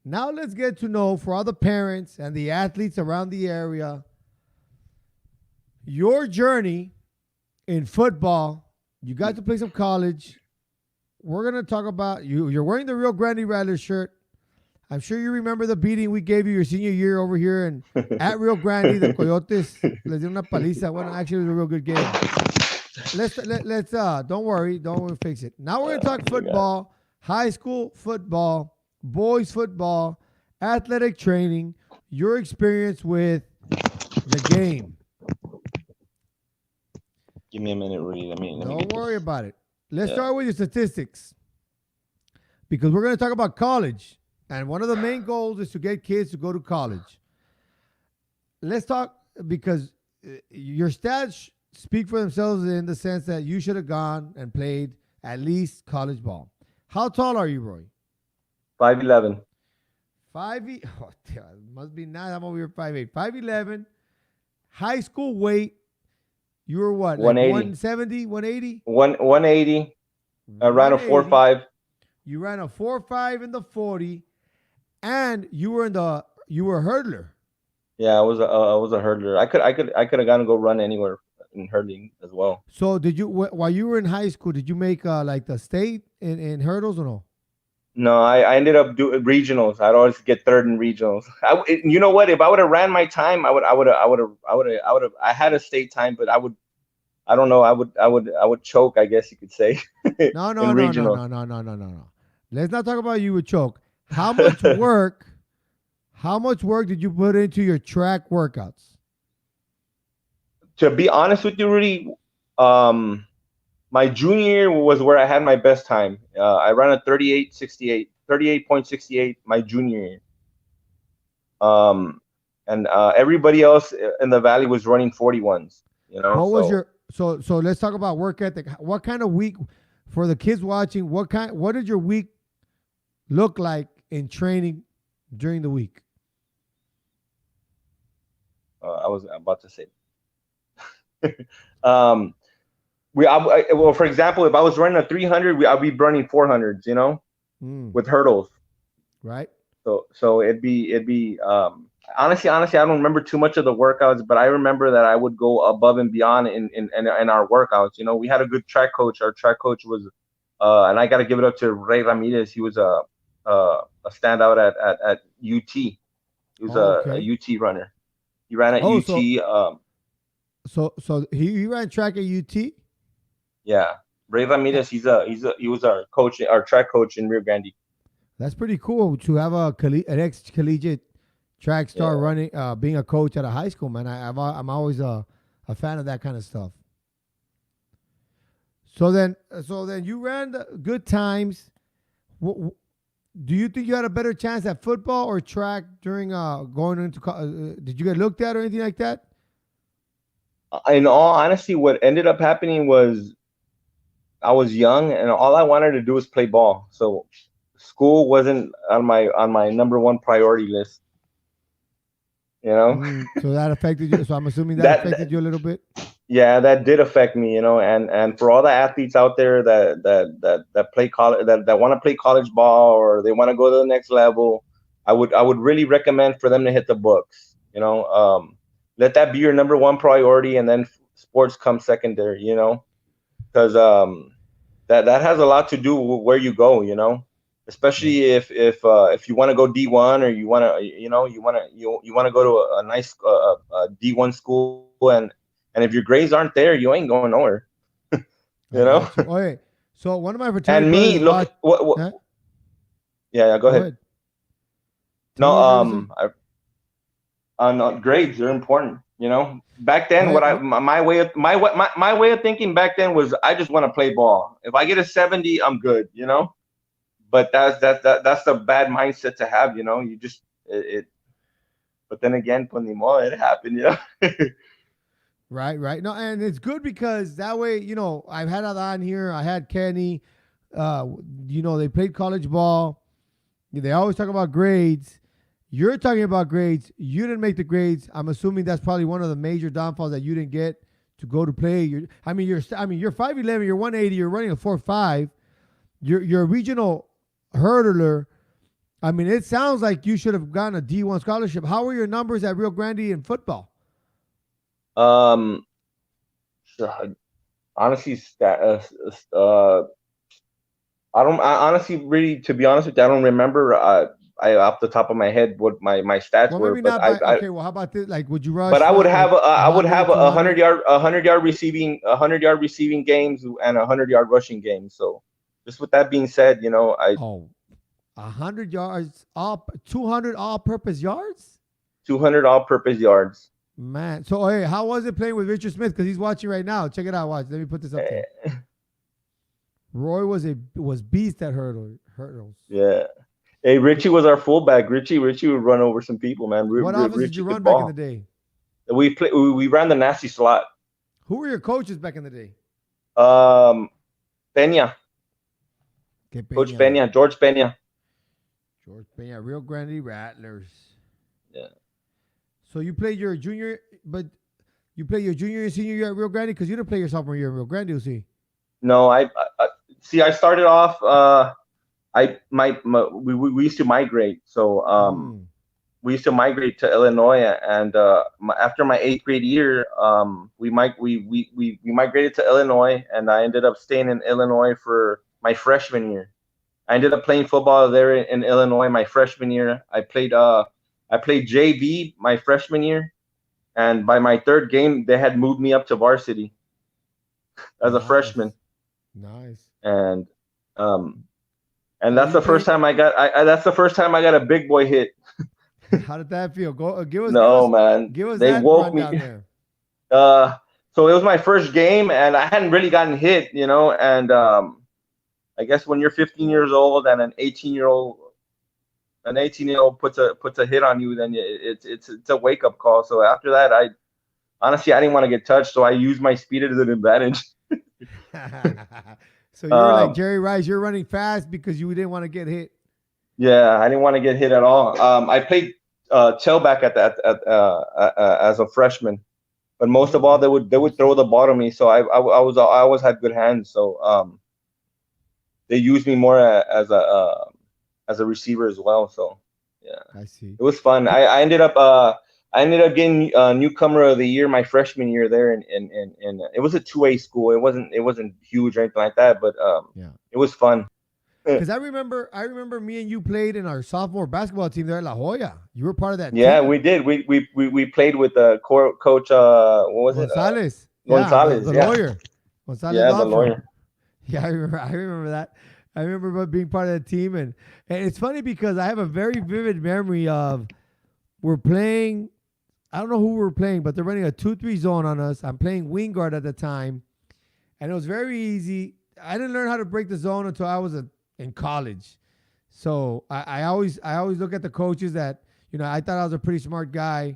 Now let's get to know for all the parents and the athletes around the area your journey in football. You got to play some college. We're gonna talk about you. You're wearing the Rio Grande Rattlers shirt. I'm sure you remember the beating we gave you your senior year over here and at Rio Grande. The Coyotes les dieron una paliza. Well, actually, it was a real good game. Let's don't worry, don't fix it. Now we're gonna talk football, high school football, boys football, athletic training, your experience with the game. Give me a minute, Rudy. Let me Don't worry about it. Let's start with your statistics because we're going to talk about college. And one of the main goals is to get kids to go to college. Let's talk because your stats speak for themselves in the sense that you should have gone and played at least college ball. How tall are you, Roy? 5'11". 5'. Oh, must be not. I'm over here 5'8". 5'11". High school weight. You were what? Like 170, 180? 180. I ran a 4.5. You ran a 4.5 in the 40, and you were a hurdler. Yeah, I was a hurdler. I could have gone and go run anywhere in hurdling as well. So did you while you were in high school? Did you make like the state in hurdles or no? No, I ended up doing regionals. I'd always get third in regionals. You know what? If I would have ran my time, I had a state time, but I don't know. I would choke, I guess you could say. No. No. Let's not talk about you would choke. How much work? How much work did you put into your track workouts? To be honest with you, Rudy, my junior year was where I had my best time. I ran a 38.68 my junior year. And everybody else in the valley was running 41s. You know. What was your so let's talk about work ethic. What kind of week for the kids watching? What did your week look like in training during the week? I was about to say. Well, for example, if I was running a 300, I'd be running 400s, you know, with hurdles. Right. So it'd be honestly, I don't remember too much of the workouts, but I remember that I would go above and beyond in our workouts. You know, we had a good track coach. Our track coach was, and I got to give it up to Ray Ramirez. He was a standout at UT. He was a UT runner. He ran at UT. So he ran track at UT. Yeah, Ray Ramirez. He was our coach, our track coach in Rio Grande. That's pretty cool to have an ex-collegiate track star running, being a coach at a high school, man. I'm always a fan of that kind of stuff. So then you ran the good times. Do you think you had a better chance at football or track during going into? Did you get looked at or anything like that? In all honesty, what ended up happening was I was young and all I wanted to do was play ball. So school wasn't on my number one priority list. You know? So that affected you. So I'm assuming that affected you a little bit. Yeah, that did affect me, you know, and for all the athletes out there that play college, that want to play college ball or they want to go to the next level, I would really recommend for them to hit the books, you know. Let that be your number one priority, and then sports come secondary, you know, because that has a lot to do with where you go, you know, especially if you want to go D1 or you want to go to a nice D1 school, and if your grades aren't there, you ain't going nowhere. You know. Okay. So one of my fraternity and me look what huh? Yeah, go ahead. No, grades are important. You know, back then, my way of thinking back then was I just want to play ball. If I get a 70, I'm good. You know, but that's the bad mindset to have, you know. You just it but then again, pues ni modo, it happened, you know. Right, right. No, and it's good because that way, I've had Adan here. I had Kenny. Uh, they played college ball. They always talk about grades. You're talking about grades. You didn't make the grades. I'm assuming that's probably one of the major downfalls that you didn't get to go to play. You're 5'11", you're 180, you're running a 4.5. You're a regional hurdler. I mean, it sounds like you should have gotten a D1 scholarship. How were your numbers at Rio Grande in football? Um, so, honestly, I honestly, really, to be honest with you, I don't remember. I off the top of my head what my stats Well, were, maybe but not. Okay. Well, how about this? Like, would you rush? but I would for, have like, I would have 100, 100 yard receiving games and 100 yard rushing games. So, just with that being said, Oh, 100 yards, 200 all-purpose yards. 200 all-purpose yards. Man, so hey, how was it playing with Richard Smith? Because he's watching right now. Check it out. Watch. Let me put this up there. Roy was beast at hurdles. Yeah. Hey, Richie was our fullback. Richie would run over some people, man. What offense did you run back in the day? We ran the nasty slot. Who were your coaches back in the day? Peña. Coach Peña, George Peña. George Peña, Rio Grande Rattlers. Yeah. So you played your junior, but you played your junior and senior year at Rio Grande because you didn't play your sophomore year at Rio Grande, you see? No, I see. I started off. We used to migrate, so we used to migrate to Illinois, and after my 8th grade year, we migrated to Illinois, and I ended up staying in Illinois for my freshman year. I ended up playing football there in Illinois my freshman year. I played JV my freshman year, and by my 3rd game, they had moved me up to varsity as a freshman. Nice. And that's the first time I got. That's the first time I got a big boy hit. How did that feel? Give us. Man. Give us. They that woke me. There. So it was my first game, and I hadn't really gotten hit, and I guess when you're 15 years old and an 18-year-old puts a hit on you, then it's a wake up call. So after that, I didn't want to get touched, so I used my speed as an advantage. So you're like Jerry Rice. You're running fast because you didn't want to get hit. Yeah, I didn't want to get hit at all. I played tailback as a freshman, but most of all they would throw the ball to me. So I always had good hands. So they used me more as a receiver as well. So yeah, I see. It was fun. I ended up getting newcomer of the year my freshman year there, and it was a 2A school. It wasn't huge or anything like that, but it was fun. Because I remember me and you played in our sophomore basketball team there at La Jolla. You were part of that team. We did. We played with coach. What was Gonzalez. it? Gonzalez. The lawyer. Gonzalez. Yeah, the lawyer. Yeah, I remember that. I remember being part of that team, and it's funny because I have a very vivid memory of we're playing. I don't know who we were playing, but they're running a 2-3 zone on us. I'm playing wing guard at the time, and it was very easy. I didn't learn how to break the zone until I was in college. So I always look at the coaches that, I thought I was a pretty smart guy.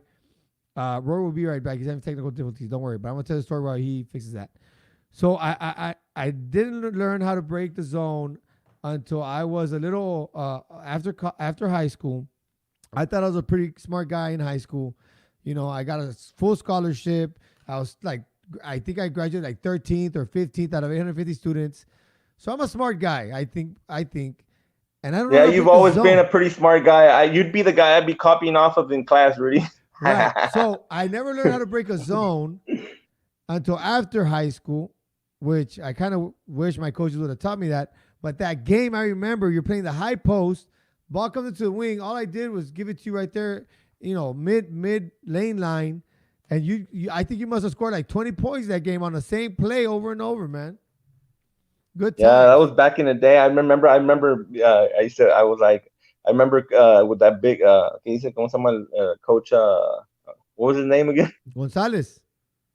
Roy will be right back. He's having technical difficulties. Don't worry. But I'm going to tell the story while he fixes that. So I didn't learn how to break the zone until I was a little after high school. I thought I was a pretty smart guy in high school. I got a full scholarship. I was I think I graduated like 13th or 15th out of 850 students. So I'm a smart guy, I think. And I don't know. Yeah, you've always been a pretty smart guy. You'd be the guy I'd be copying off of in class, Rudy. Right. So I never learned how to break a zone until after high school, which I kind of wish my coaches would have taught me that. But that game, I remember you're playing the high post, ball comes into the wing. All I did was give it to you right there, mid lane line. And you I think you must have scored like 20 points that game on the same play over and over, man. Good time. Yeah, that was back in the day. I remember. I remember with that big. He said, Coach. What was his name again? Gonzalez.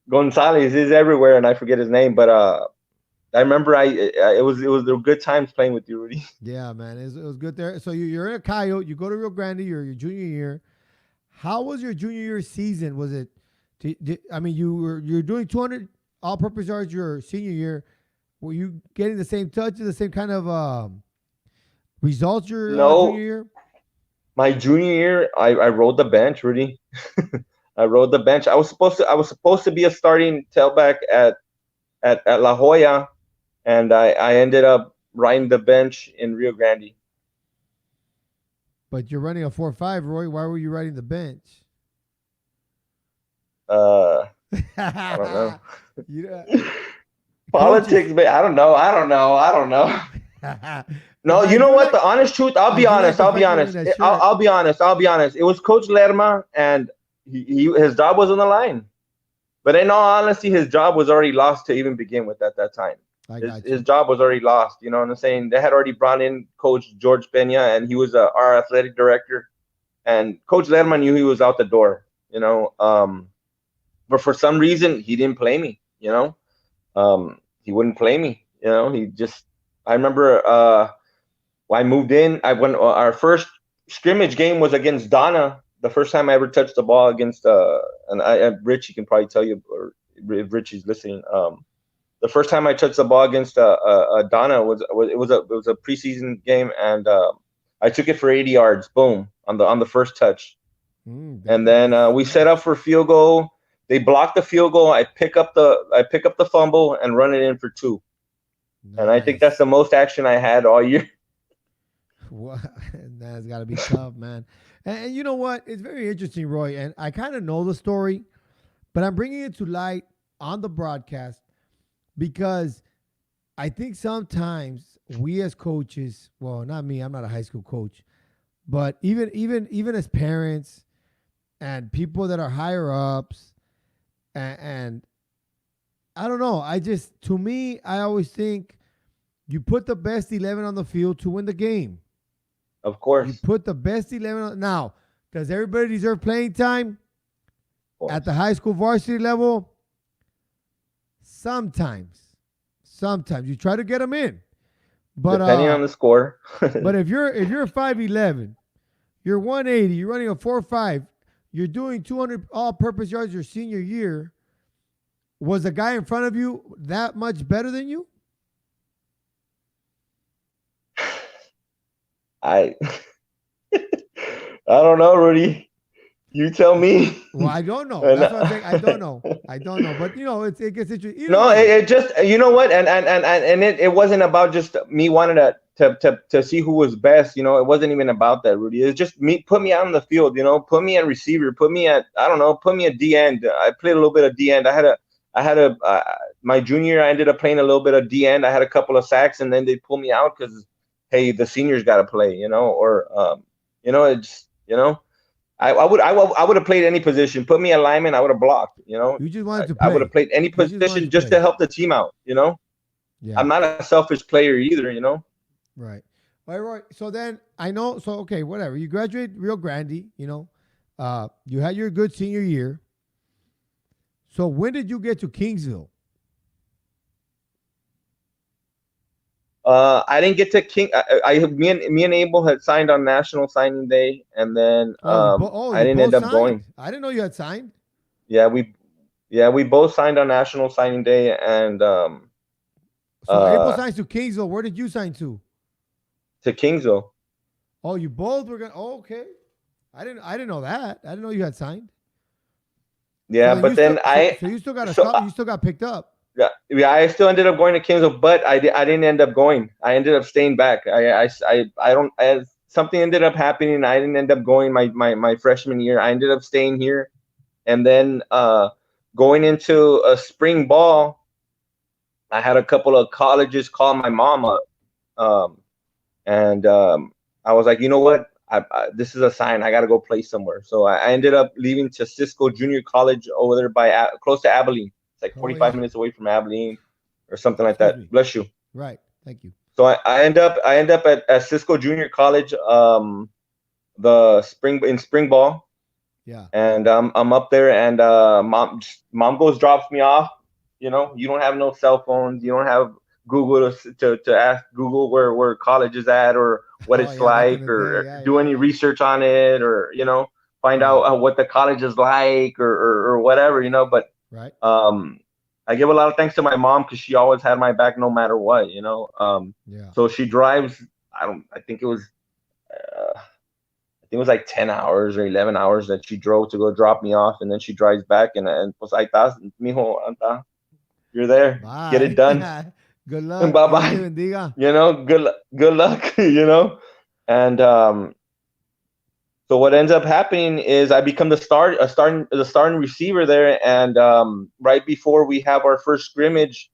Gonzalez is everywhere, and I forget his name. But I remember it was the good times playing with you, Rudy. Yeah, man, it was good there. So you're in a Coyote. You go to Rio Grande. You're your junior year. How was your junior year season? Was it? I mean, you're doing 200 all-purpose yards your senior year. Were you getting the same touches, the same kind of results your junior No, year? my junior year, I rode the bench, Rudy. I rode the bench. I was supposed to be a starting tailback at La Jolla, and I ended up riding the bench in Rio Grande. But you're running a 4.5, Roy. Why were you riding the bench? Uh, I don't know. you, Politics, but I don't know. I don't know. I don't know. No, you know what? The honest truth, I'll I be do like honest. the I'll be fact you're wearing honest. that shirt. I'll be honest. I'll be honest. It was Coach Lerma, and his job was on the line. But in all honesty, his job was already lost to even begin with at that time. I His got you. his job was already lost. You know what I'm saying? They had already brought in Coach George Pena, and he was our athletic director. And Coach Lerma knew he was out the door. But for some reason, he didn't play me. He wouldn't play me. He just. I remember when I moved in. I went. Our first scrimmage game was against Donna. The first time I ever touched the ball against Rich, he can probably tell you, or if Rich is listening. The first time I touched the ball against Donna was a preseason game, and I took it for 80 yards. Boom, on the first touch, and then we set up for field goal. They blocked the field goal. I pick up the fumble and run it in for 2. And I think that's the most action I had all year. What? That's got to be tough, man. And you know what? It's very interesting, Roy. And I kind of know the story, but I'm bringing it to light on the broadcast because I think sometimes we as coaches, well, not me, I'm not a high school coach, but even as parents and people that are higher ups, and I don't know. To me, I always think you put the best 11 on the field to win the game. Of You course. put the best 11 on. Now, does everybody deserve playing time Of at course. the high school varsity level? Sometimes. Sometimes. You try to get them in. But Depending on the score. but if you're 5'11", you're 180, you're running a 4.5, you're doing 200 all-purpose yards your senior year, was the guy in front of you that much better than you? I I don't know, Rudy. You tell me. Well, I don't know. And, That's what I'm saying. I don't know. I don't know. But it gets interesting. Either no, way. it just you know what, and it wasn't about just me wanting to see who was best. It wasn't even about that, Rudy. It's just me. Put me out on the field. Put me at receiver. Put me at I don't know. Put me at D end. I played a little bit of D end. I had my junior year, I ended up playing a little bit of D end. I had a couple of sacks, and then they pulled me out because hey, the seniors got to play. It's I would have played any position. Put me at lineman, I would have blocked. You just wanted to I play. would have played any You just wanted position to just play. to help the team out. Yeah. I'm not a selfish player either. Right. All right, Roy. So then I know. So okay, whatever. You graduate Rio Grande. You had your good senior year. So when did you get to Kingsville? I didn't get to King. Me and Abel had signed on National Signing Day, and then I You didn't both end up signed? going. I didn't know you had signed. Yeah, we both signed on National Signing Day, and So April signs to Kingsville. Where did you sign to? to Kingsville. Oh, you both were going. Oh, okay. I didn't know that. I didn't know you had signed. Yeah, So but then you still got so you still got picked up. yeah, I still ended up going to Kingsville, but I didn't end up going. I ended up staying back. Something ended up happening. I didn't end up going my freshman year. I ended up staying here, and then going into a spring ball, I had a couple of colleges call my mom up, and I was like, you know what? This is a sign. I got to go play somewhere. So I ended up leaving to Cisco Junior College over there close to Abilene. It's like 45 minutes away from Abilene or something like Excuse that. me. Bless you. Right. Thank you. So I end up at Cisco Junior College, the spring ball, Yeah. and I'm up there, and mom drops me off. You don't have no cell phones. You don't have Google to ask Google where college is at or what Oh it's yeah, back in like, the day. or Yeah, do yeah, any yeah. research on it, or find out Right, what the college is like, or whatever. But right. I give a lot of thanks to my mom because she always had my back no matter what. Yeah. So she drives. I think it was. I think it was like 10 hours or 11 hours that she drove to go drop me off, and then she drives back, and pues ahí estás, mijo, anda, you're there, get it Bye. done, Good and luck. bye Dios te bye. bendiga. Good luck. And so what ends up happening is I become the starting receiver there, and right before we have our first scrimmage,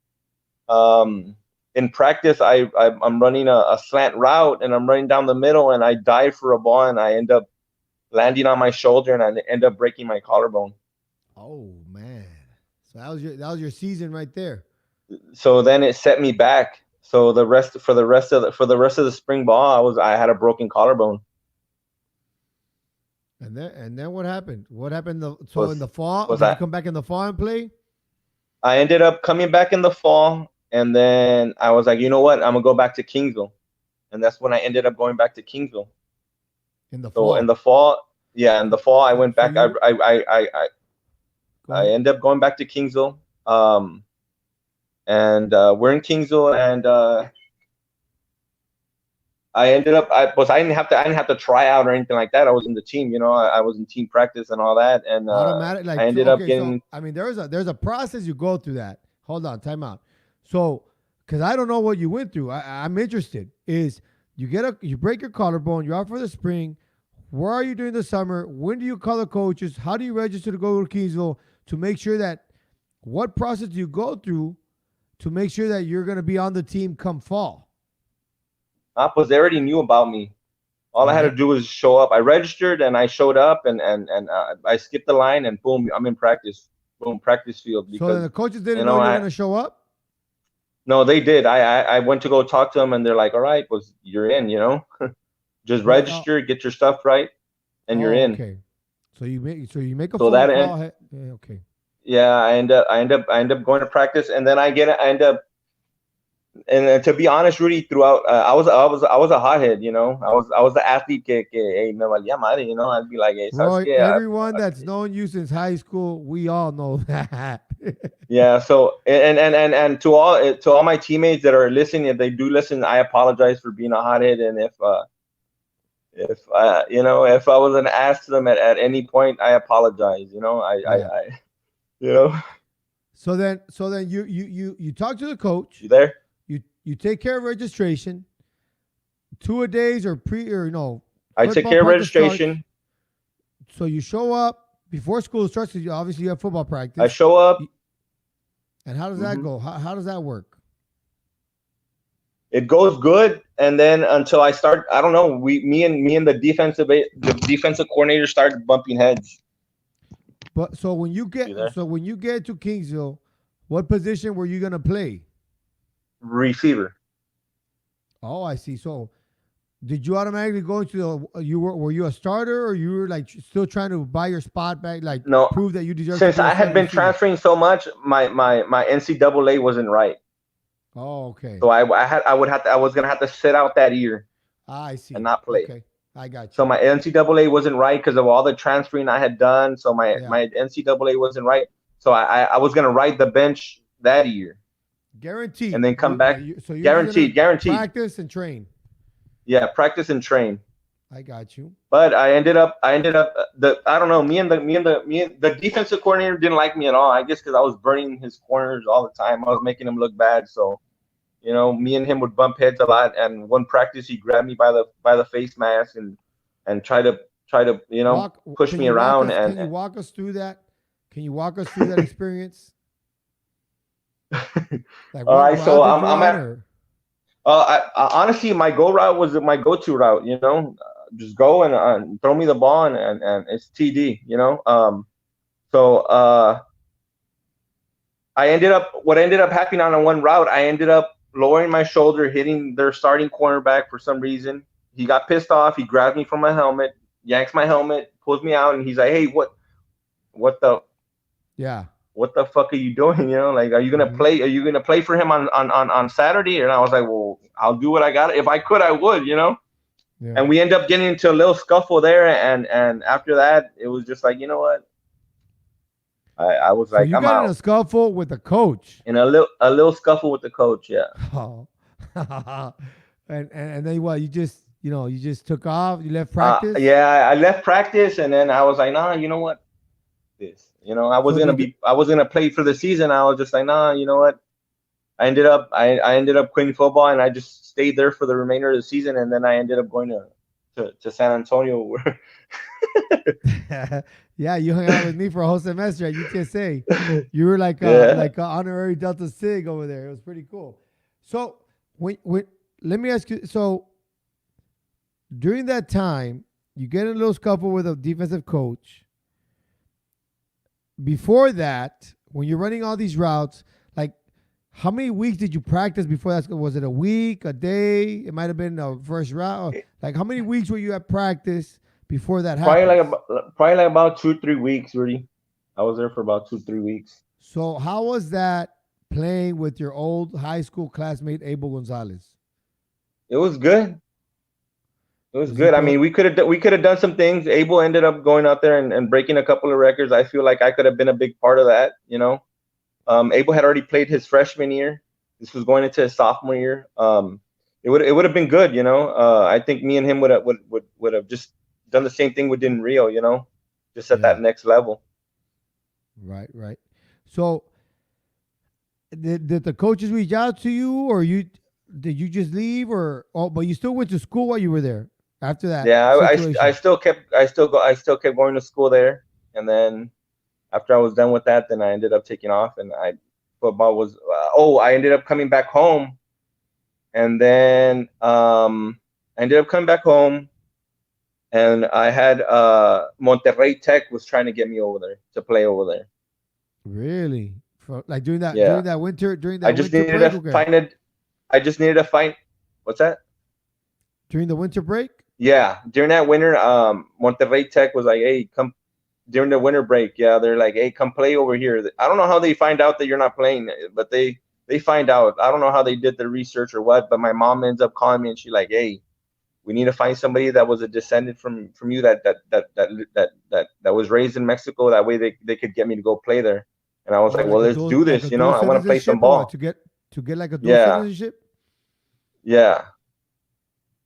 in practice, I'm running a slant route, and I'm running down the middle, and I dive for a ball, and I end up landing on my shoulder, and I end up breaking my collarbone. Oh man. So that was your season right there. So then it set me back. So the rest of the spring ball, I had a broken collarbone. And then what happened? What happened? So in Was the fall, was did you I come back in the fall and play I ended up coming back in the fall, and then I was like, you know what? I'm gonna go back to Kingsville, and that's when I ended up going back to Kingsville. in the So in fall? the fall, yeah, in the fall I So went so back. you go I ahead. ended up going back to Kingsville, and we're in Kingsville, and I ended up. I didn't have to try out or anything like that. I was in the team. I was in team practice and all that, and Automatic, I like so. ended up Okay, so getting. I mean, there's a process you go through that. Hold on, time out. So, because I don't know what you went through, I'm interested. Is you break your collarbone, you're out for the spring. Where are you during the summer? When do you call the coaches? How do you register to go to Keysville to make sure that? What process do you go through to make sure that you're going to be on the team come fall? Because they already knew about me. All I had to Right. do was show up. I registered and I showed up, and I skipped the line, and boom, I'm in practice. Boom, practice field, So then because the coaches didn't you know know you were I going to show up. no, they did. I went to go talk to them, and they're like, all right, well, you're in. Just But register, get your stuff right, and you're in. okay. So you make a So phone that end, call. Yeah, okay. yeah, I end up going to practice, and then I end up. And to be honest, Rudy, throughout, I was a hothead. I was the athlete que hey, me valía madre. I'd be like, hey, sabes Roy, qué? everyone that's known you since high school, we all know that. Yeah. So and to all my teammates that are listening, if they do listen, I apologize for being a hothead, and if I was an ass to them at any point, I apologize. Yeah. You know, So then you talk to the coach. you there? You take care of registration. Two-a-days or I take football care of practice starts. registration. So you show up before school starts. 'Cause obviously you have football I practice. show up. And how does that hmm go? How does that work? It goes good, and then until I start, I don't know. Me and the defensive coordinator started bumping heads. But so when You there? when you get to Kingsville, what position were you gonna play? Receiver. Oh, I see. So did you automatically go into were you a starter, or you were like still trying to buy your spot back, like No, prove that you deserve to since be a I had starting been receiver? transferring so much, my NCAA wasn't right. Oh, okay. So I was gonna have to sit out that year I and see. not play. Okay. I got So you. my NCAA wasn't right because of all the transferring I had done. So my Yeah. my NCAA wasn't right. So I was gonna ride the bench that year and Guaranteed. then come back, So you're just gonna guaranteed. practice and train. Yeah, practice and train. I got you. But I ended up the I don't know, me and the defensive coordinator didn't like me at all. I guess because I was burning his corners all the time. I was making him look bad. So me and him would bump heads a lot. And one practice, he grabbed me by the face mask and try to Walk. push Can me you walk around. us? Can you And walk us through that? Can you walk us through that experience? Like all what right, so route did you I'm run, at. or Honestly, my go route was my go-to route. Just go and throw me the ball, and it's TD. So what ended up happening on one route, I ended up lowering my shoulder, hitting their starting cornerback for some reason. He got pissed off. He grabbed me from my helmet, yanks my helmet, pulls me out, and he's like, "Hey, what the yeah? what the fuck are you doing? You know, like, are you gonna Mhm. play? Are you gonna play for him on Saturday? And I was like, well, I'll do what I got. If I could, I would. You know. Yeah. And we end up getting into a little scuffle there, and after that, it was just like, you know what? I was So like, you I'm got in out. a scuffle with a coach. In a little scuffle with the coach. Yeah. Oh. And then what? You just took off. You left practice. Yeah, I left practice, and then I was like, nah, you know what? This, So did the, I was gonna play for the season. I was just like, nah, you know what? I ended up quitting football, and I just stayed there for the remainder of the season, and then I ended up going to San Antonio. yeah, you hung out with me for a whole semester at UTSA. You were Yeah. like a honorary Delta Sig over there. It was pretty cool. So when let me ask you. So during that time, you get in a little scuffle with a defensive coach. Before that, when you're running all these routes, like how many weeks did you practice before that? Was it a week, a day? It might have been the first route. Like how many weeks were you at practice before that happens? Probably like about 2 3 weeks, really. I was there for about 2 3 weeks. So how was that playing with your old high school classmate Abel Gonzalez? It was good. It was Was he good. I throw? mean, we could have done some things. Abel ended up going out there and breaking a couple of records. I feel like I could have been a big part of that. Abel had already played his freshman year. This was going into his sophomore year. It would have been good. I think me and him would have just done the same thing we did in Rio. Just at Yeah, that next level. right, right. So did the coaches reach out to you, or did you just leave, or but you still went to school while you were there after that Yeah, I situation? still kept going to school there, and then after I was done with that, then I ended up taking off, and football was. I ended up coming back home, and then I ended up coming back home, and I had Monterrey Tech was trying to get me over there to play over there. Really? Like Yeah, during I that just winter needed break? to Okay, find it. I just needed to find. What's that? during the winter break. Yeah, during that winter, Monterrey Tech was like, "Hey, come." During the winter break, yeah, they're like, "Hey, come play over here." I don't know how they find out that you're not playing, but they find out. I don't know how they did the research or what, but my mom ends up calling me and she's like, "Hey, we need to find somebody that was a descendant from you that was raised in Mexico. That way they could get me to go play there." And I was Oh, like, "Well, let's do like a this. dual I want to play some citizenship, or what? ball." To get like a dual Yeah, citizenship. yeah.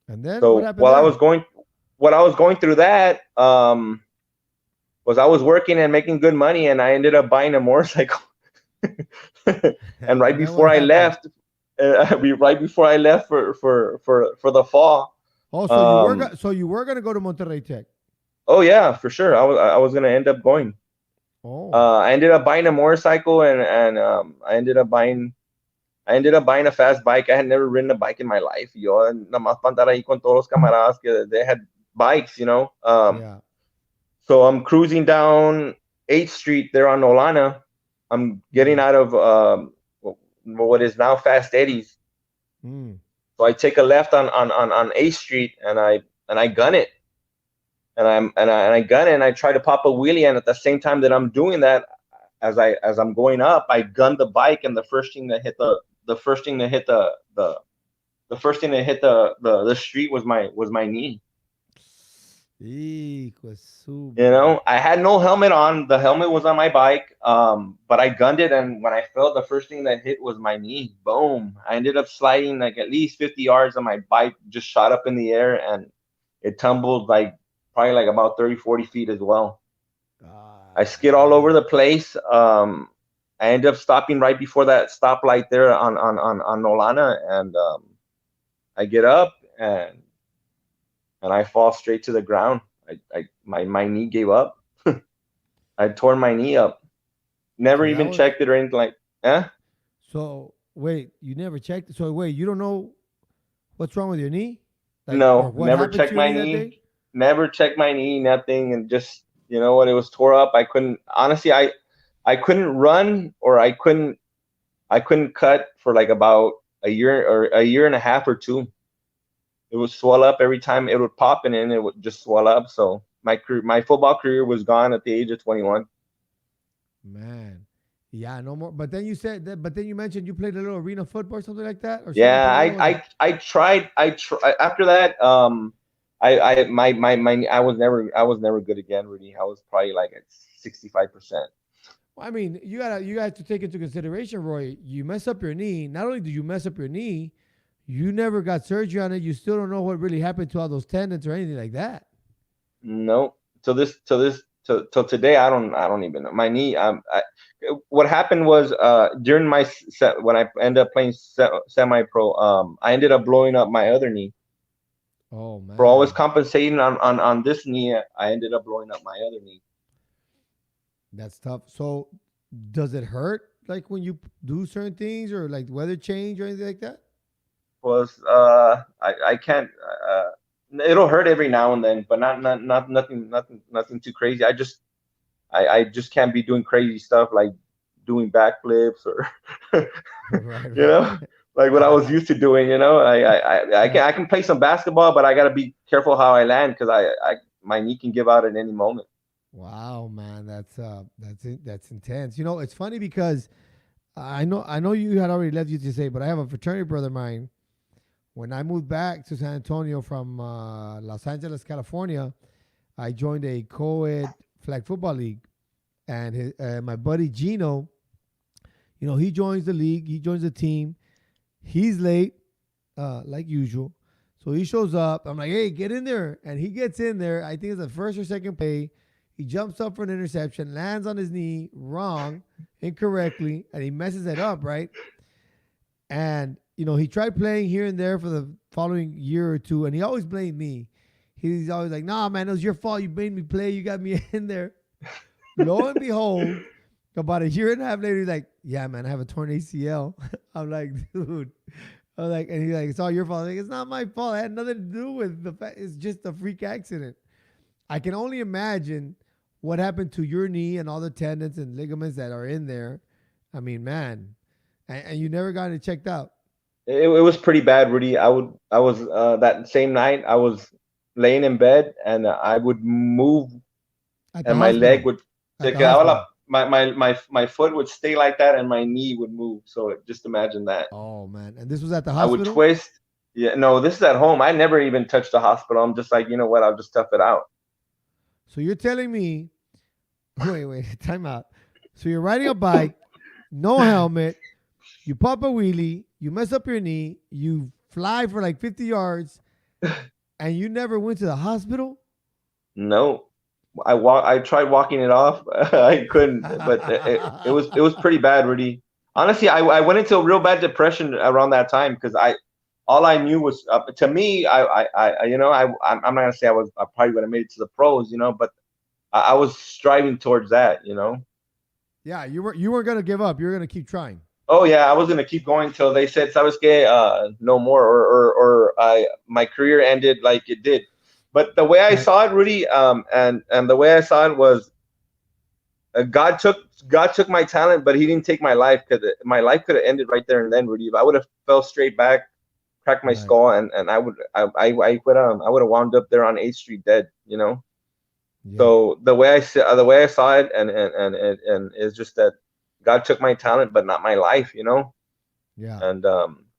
And then what So happened there? while I was going through that, was I was working and making good money, and I ended up buying a motorcycle. And right And then what before I happened? left, right before I left for the fall. Oh, Um, so you were gonna go to Monterrey Tech. oh yeah, for sure. I was gonna end up going. Oh, I ended up buying a motorcycle, and I ended up buying a fast bike. I had never ridden a bike in my life. Yo, nada más para andar ahí con todos los camaradas que they had bikes. yeah. So I'm cruising down 8th Street there on Olana. I'm getting Mm, out of what is now Fast Eddie's. mm. So I take a left on 8th Street, and I gun it. And I gun it, and I try to pop a wheelie, and at the same time that I'm doing that, as I'm going up, I gun the bike, and the first thing that hit the street was my knee. Hijo de su madre. I had no helmet on. The helmet was on my bike, but I gunned it, and when I fell, the first thing that hit was my knee. Boom! I ended up sliding like at least 50 yards on my bike, just shot up in the air, and it tumbled like probably like about 30, 40 feet as well. I God skid all over damn. the place. I ended up stopping right before that stoplight there on Nolana, and I get up, and I fall straight to the ground. My knee gave up. I tore my knee up. Never So that even was checked it or anything like. Eh? so. Wait, you never checked. So wait, you don't know what's wrong with your knee, like, or No, what never happened to checked your my knee that knee. day? Never checked my knee. Nothing, and just what, it was tore up. I couldn't honestly. I couldn't run, or I couldn't cut for like about a year and a half or two. It would swell up every time it would pop, and then it would just swell up. So my football career was gone at the age of 21. Man, Yeah, no more. But then you said that. But then you mentioned you played a little arena football or something like that, or street Yeah, football. What was that? I tried. After that. I my I was never good again. Really, I was probably like at 65%. Well, I mean, you got to take into consideration, Roy. You mess up your knee. Not only did you mess up your knee, you never got surgery on it. You still don't know what really happened to all those tendons or anything like that. No, till today, I don't even know my knee. What happened was during my when I ended up playing semi pro, I ended up blowing up my other knee. Oh For always man, compensating on this knee, I ended up blowing up my other knee. that's tough. So, does it hurt like when you do certain things or like weather change or anything like that? Was I can't. It'll hurt every now and then, but not nothing too crazy. I just can't be doing crazy stuff like doing backflips or Right, you know, like what I was right. used to doing. Yeah. I can play some basketball, but I got to be careful how I land because I my knee can give out at any moment. Wow, man, that's intense. You know, it's funny because I know you had already left you to say, but I have a fraternity brother of mine. When I moved back to San Antonio from Los Angeles, California, I joined a co-ed flag football league, and my buddy Gino, he joins the league, he joins the team. He's late, like usual, so he shows up. I'm like, hey, get in there, and he gets in there. I think it's the first or second play. He jumps up for an interception, lands on his knee wrong, incorrectly, and he messes it up, right? And he tried playing here and there for the following year or two, and he always blamed me. He's always like, "Nah, man, it was your fault. You made me play. You got me in there." Lo and behold, about a year and a half later, he's like, "Yeah, man, I have a torn ACL." I'm like, "Dude," I'm like, and he's like, "It's all your fault." I'm like, it's not my fault. It had nothing to do with the fact. It's just a freak accident. I can only imagine what happened to your knee and all the tendons and ligaments that are in there. I mean, man, and you never got it checked out. It was pretty bad, Rudy. I was that same night I was laying in bed and I would move At the and my leg hospital. would At the my hospital. my foot would stay like that and my knee would move. So just imagine that. Oh man. And this was at the I would hospital? twist. Yeah, no, this is at home. I never even touched the hospital. I'm just like, you know what? I'll just tough it out. So you're telling me, wait, time out. So you're riding a bike, no helmet, you pop a wheelie, you mess up your knee, you fly for like 50 yards, and you never went to the hospital? No, I tried walking it off. I couldn't, but it was pretty bad, Rudy. Honestly, I went into a real bad depression around that time because I all I knew was to me I'm not gonna say I probably would have made it to the pros, but I was striving towards that, Yeah, you weren't gonna give up. You were gonna keep trying. Oh yeah, I was gonna keep going till they said sabes que no more or I my career ended like it did. But the way I Right. saw it, Rudy, and the way I saw it was God took my talent, but He didn't take my life because my life could have ended right there and then, Rudy. If I would have fell straight back, cracked my Right. skull, and I would have wound up there on 8th Street dead, Yeah. So the way I saw it, and it's just that God took my talent, but not my life, Yeah. and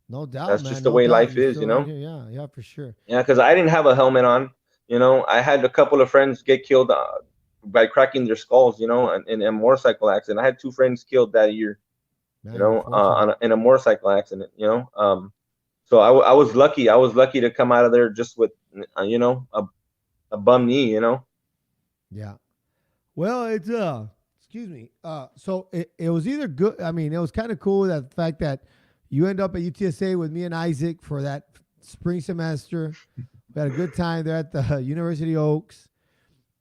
No doubt, that's man. just the No way doubt. life You're is, still right here. Yeah. Yeah, for sure. Yeah, because I didn't have a helmet on. I had a couple of friends get killed by cracking their skulls, in a motorcycle accident. I had two friends killed that year, Man, unfortunate. in a motorcycle accident. So I was lucky. I was lucky to come out of there just with, a bum knee. Yeah. Well, it's excuse me. So it was either good. I mean, it was kind of cool that the fact that you end up at UTSA with me and Isaac for that spring semester. We had a good time there at the University Oaks.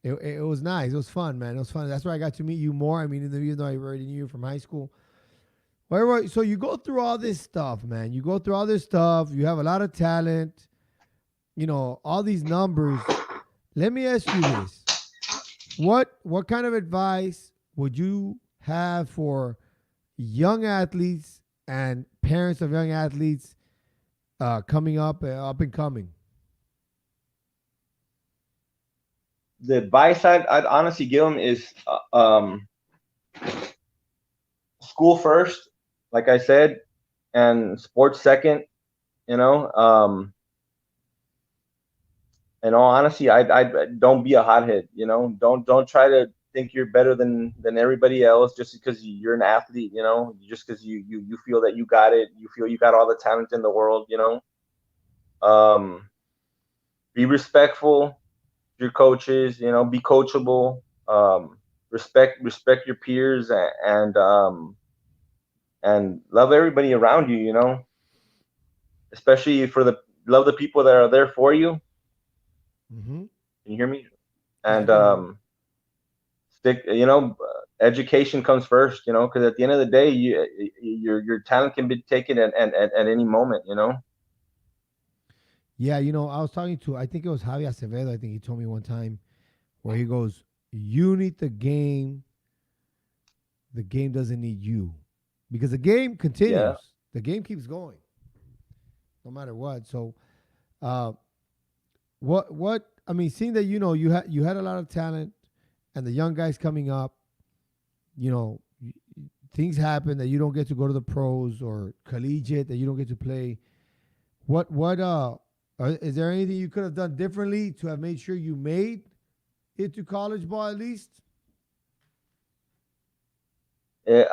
It was nice. It was fun, man. It was fun. That's where I got to meet you more. I mean, even though I already knew you from high school. Well, so you go through all this stuff, man. You go through all this stuff. You have a lot of talent. All these numbers. Let me ask you this: what kind of advice would you have for young athletes and parents of young athletes coming up and coming? The advice I'd honestly give them is school first, like I said, and sports second. You know, in all honesty, I don't be a hothead. You know, don't try to think you're better than everybody else just because you're an athlete. You know, just because you feel that you got it, you feel you got all the talent in the world. You know, be respectful to your coaches. You know, be coachable. Respect your peers and love everybody around you. You know, especially for the love the people that are there for you. Mm-hmm. Can you hear me? Yeah, I And can hear you. stick. You know, education comes first. You know, because at the end of the day, your talent can be taken at any moment. You know. Yeah, I was talking to, I think it was Javi Acevedo. I think he told me one time where he goes, "You need the game doesn't need you," because the game Yeah. continues. The game keeps going, no matter what. So, uh, what I mean, seeing that you had a lot of talent, and the young guys coming up, things happen that you don't get to go to the pros or collegiate that you don't get to play. Is there anything you could have done differently to have made sure you made it to college ball at least? Eh,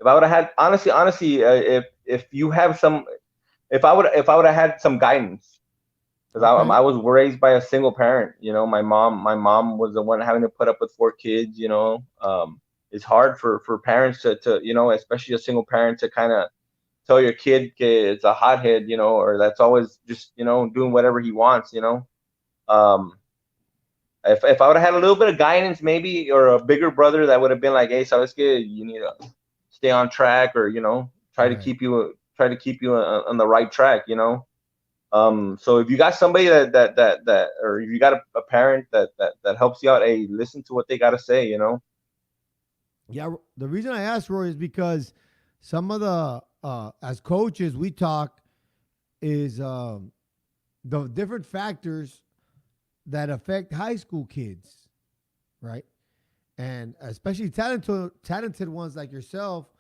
if I would have had honestly, if you have some, if I would have had some guidance, because Okay. I was raised by a single parent. You know, my mom was the one having to put up with 4 kids. You know, it's hard for parents to especially a single parent to kind of tell your kid it's a hothead, or that's always just doing whatever he wants. Um, if I would have had a little bit of guidance, maybe, or a bigger brother that would have been like, hey, sabes que you need to stay on track, or Right. try to keep you on the right track. So if you got somebody that or if you got a parent that helps you out, hey, listen to what they got to say. Yeah. The reason I asked, Roy, is because some of the as coaches we talk is the different factors that affect high school kids, right? And especially talented ones like yourself.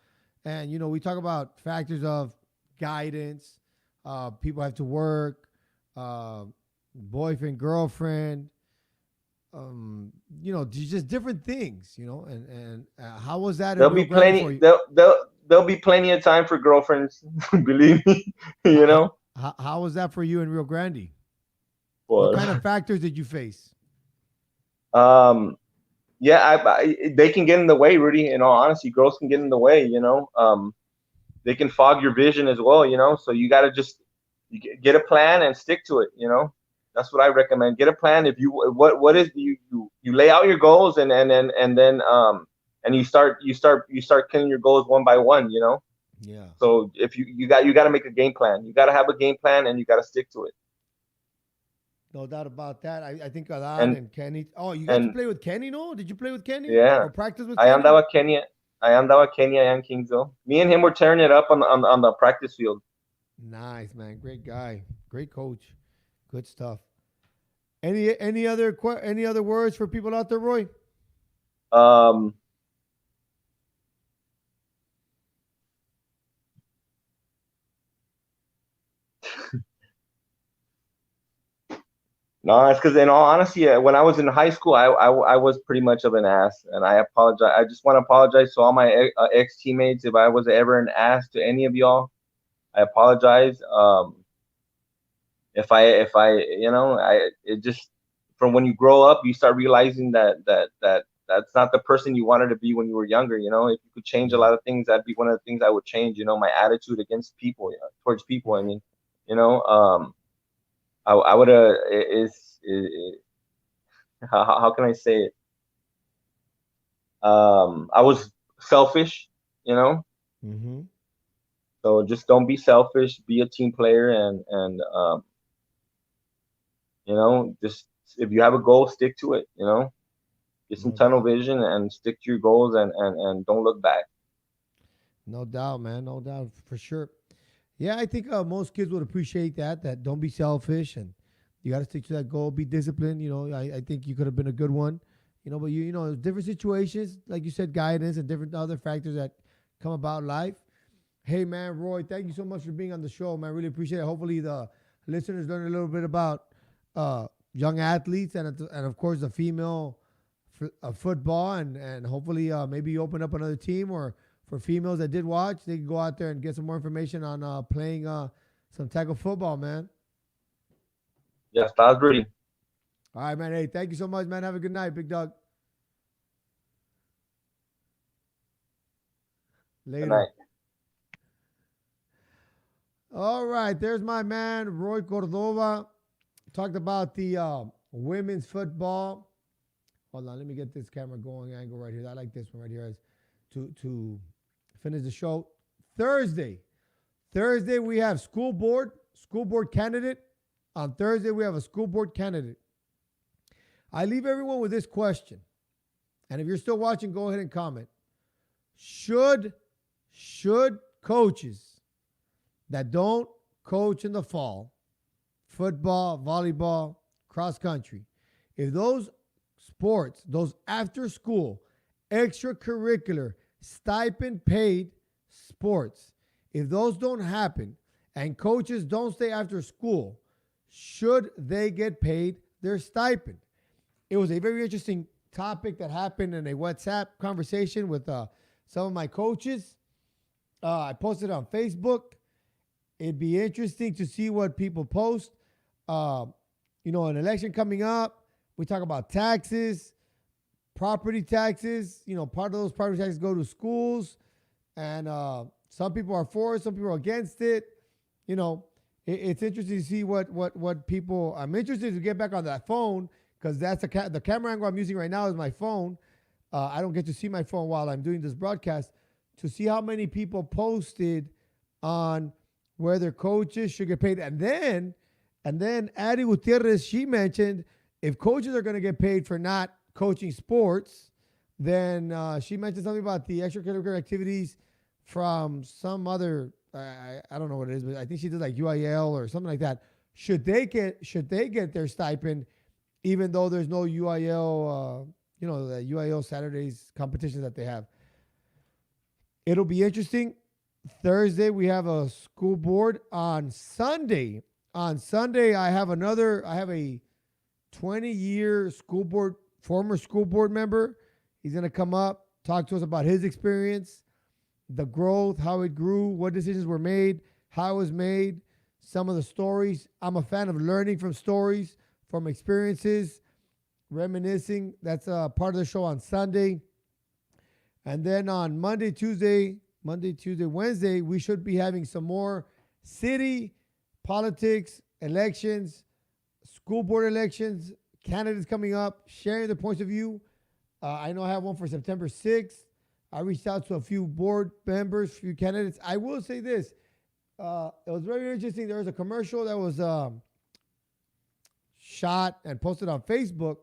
And we talk about factors of guidance. People have to work, uh, boyfriend, girlfriend. Just different things. And how was that in There'll Rio be Grande for plenty. you? There'll be plenty of time for girlfriends. Believe me. How, you how, know. how was that for you in Rio Grande? What But kind of factors did you face? um, yeah, they can get in the way, Rudy. In all honesty, girls can get in the way. They can fog your vision as well. So you got to just get a plan and stick to it. That's what I recommend. Get a plan. If you what is you lay out your goals and you start killing your goals one by one. Yeah. So if you got to make a game plan. You got to have a game plan and you got to stick to it. No doubt about that. I think Adan And and Kenny. Oh, you got to and play with Kenny, no? Did you play with Kenny yeah, or practice with I Kenny? andaba Kenya. I andaba Kenya and Kingsville. Me and him were tearing it up on the practice field. Nice, man. Great guy. Great coach. Good stuff. Any other words for people out there, Roy? Um, no, it's because in all honesty, when I was in high school, I was pretty much of an ass, and I apologize. I just want to apologize to all my ex teammates if I was ever an ass to any of y'all. I apologize. If I I it just from when you grow up, you start realizing that's not the person you wanted to be when you were younger. If you could change a Yeah. lot of things, that'd be one of the things I would change. My attitude against people, towards people. I Right. mean, you know, um, I would is how can I say it? I was selfish, you know. Mm-hmm. So just don't be selfish. Be a team player, and just if you have a goal, stick to it. Get some No tunnel doubt. vision and stick to your goals, and don't look back. No doubt, man. No doubt for sure. Yeah, I think most kids would appreciate that. That don't be selfish and you got to stick to that goal. Be disciplined. I think you could have been a good one. But different situations, like you said, guidance and different other factors that come about life. Hey, man, Roy, thank you so much for being on the show, man. Really appreciate it. Hopefully, the listeners learn a little bit about young athletes and of course, the female football. And hopefully, maybe you open up another team or for females that did watch, they can go out there and get some more information on playing some tackle football, man. Yeah, stars ready. All right, man. Hey, thank you so much, man. Have a good night, big dog. Good Later. night. All right, there's my man, Roy Cordova. Talked about the women's football. Hold on, let me get this camera going angle right here. I like this one right here as to finish the show. Thursday we have school board candidate. On Thursday we have a school board candidate. I leave everyone with this question, and if you're still watching, go ahead and comment. Should coaches that don't coach in the fall, football, volleyball, cross country, if those sports, those after school, extracurricular, stipend paid sports, if those don't happen and coaches don't stay after school, should they get paid their stipend? It was a very interesting topic that happened in a WhatsApp conversation with some of my coaches. I posted it on Facebook. It'd be interesting to see what people post. An election coming up. We talk about taxes, property taxes. Part of those property taxes go to schools. And some people are for it, some people are against it. It's interesting to see what people. I'm interested to get back on that phone because that's the camera angle I'm using right now is my phone. I don't get to see my phone while I'm doing this broadcast to see how many people posted on whether coaches should get paid. And then Addie Gutierrez, she mentioned if coaches are going to get paid for not coaching sports, then she mentioned something about the extracurricular activities from some other, I don't know what it is, but I think she did like UIL or something like that. Should they get their stipend, even though there's no UIL, the UIL Saturdays competitions that they have? It'll be interesting. Thursday, we have a school board. On Sunday, I have a 20-year former school board member. He's going to come up, talk to us about his experience, the growth, how it grew, what decisions were made, how it was made, some of the stories. I'm a fan of learning from stories, from experiences, reminiscing. That's a part of the show on Sunday. And then on Monday, Tuesday, Wednesday, we should be having some more city politics, elections, school board elections, candidates coming up, sharing their points of view. I know I have one for September 6th. I reached out to a few board members, a few candidates. I will say this. It was very interesting. There was a commercial that was shot and posted on Facebook.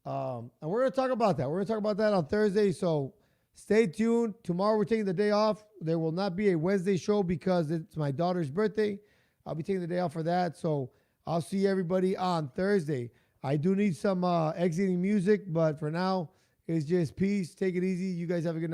And we're going to talk about that. We're going to talk about that on Thursday. So stay tuned. Tomorrow we're taking the day off. There will not be a Wednesday show because it's my daughter's birthday. I'll be taking the day off for that. So I'll see everybody on Thursday. I do need some exiting music, but for now, it's just peace. Take it easy. You guys have a good night.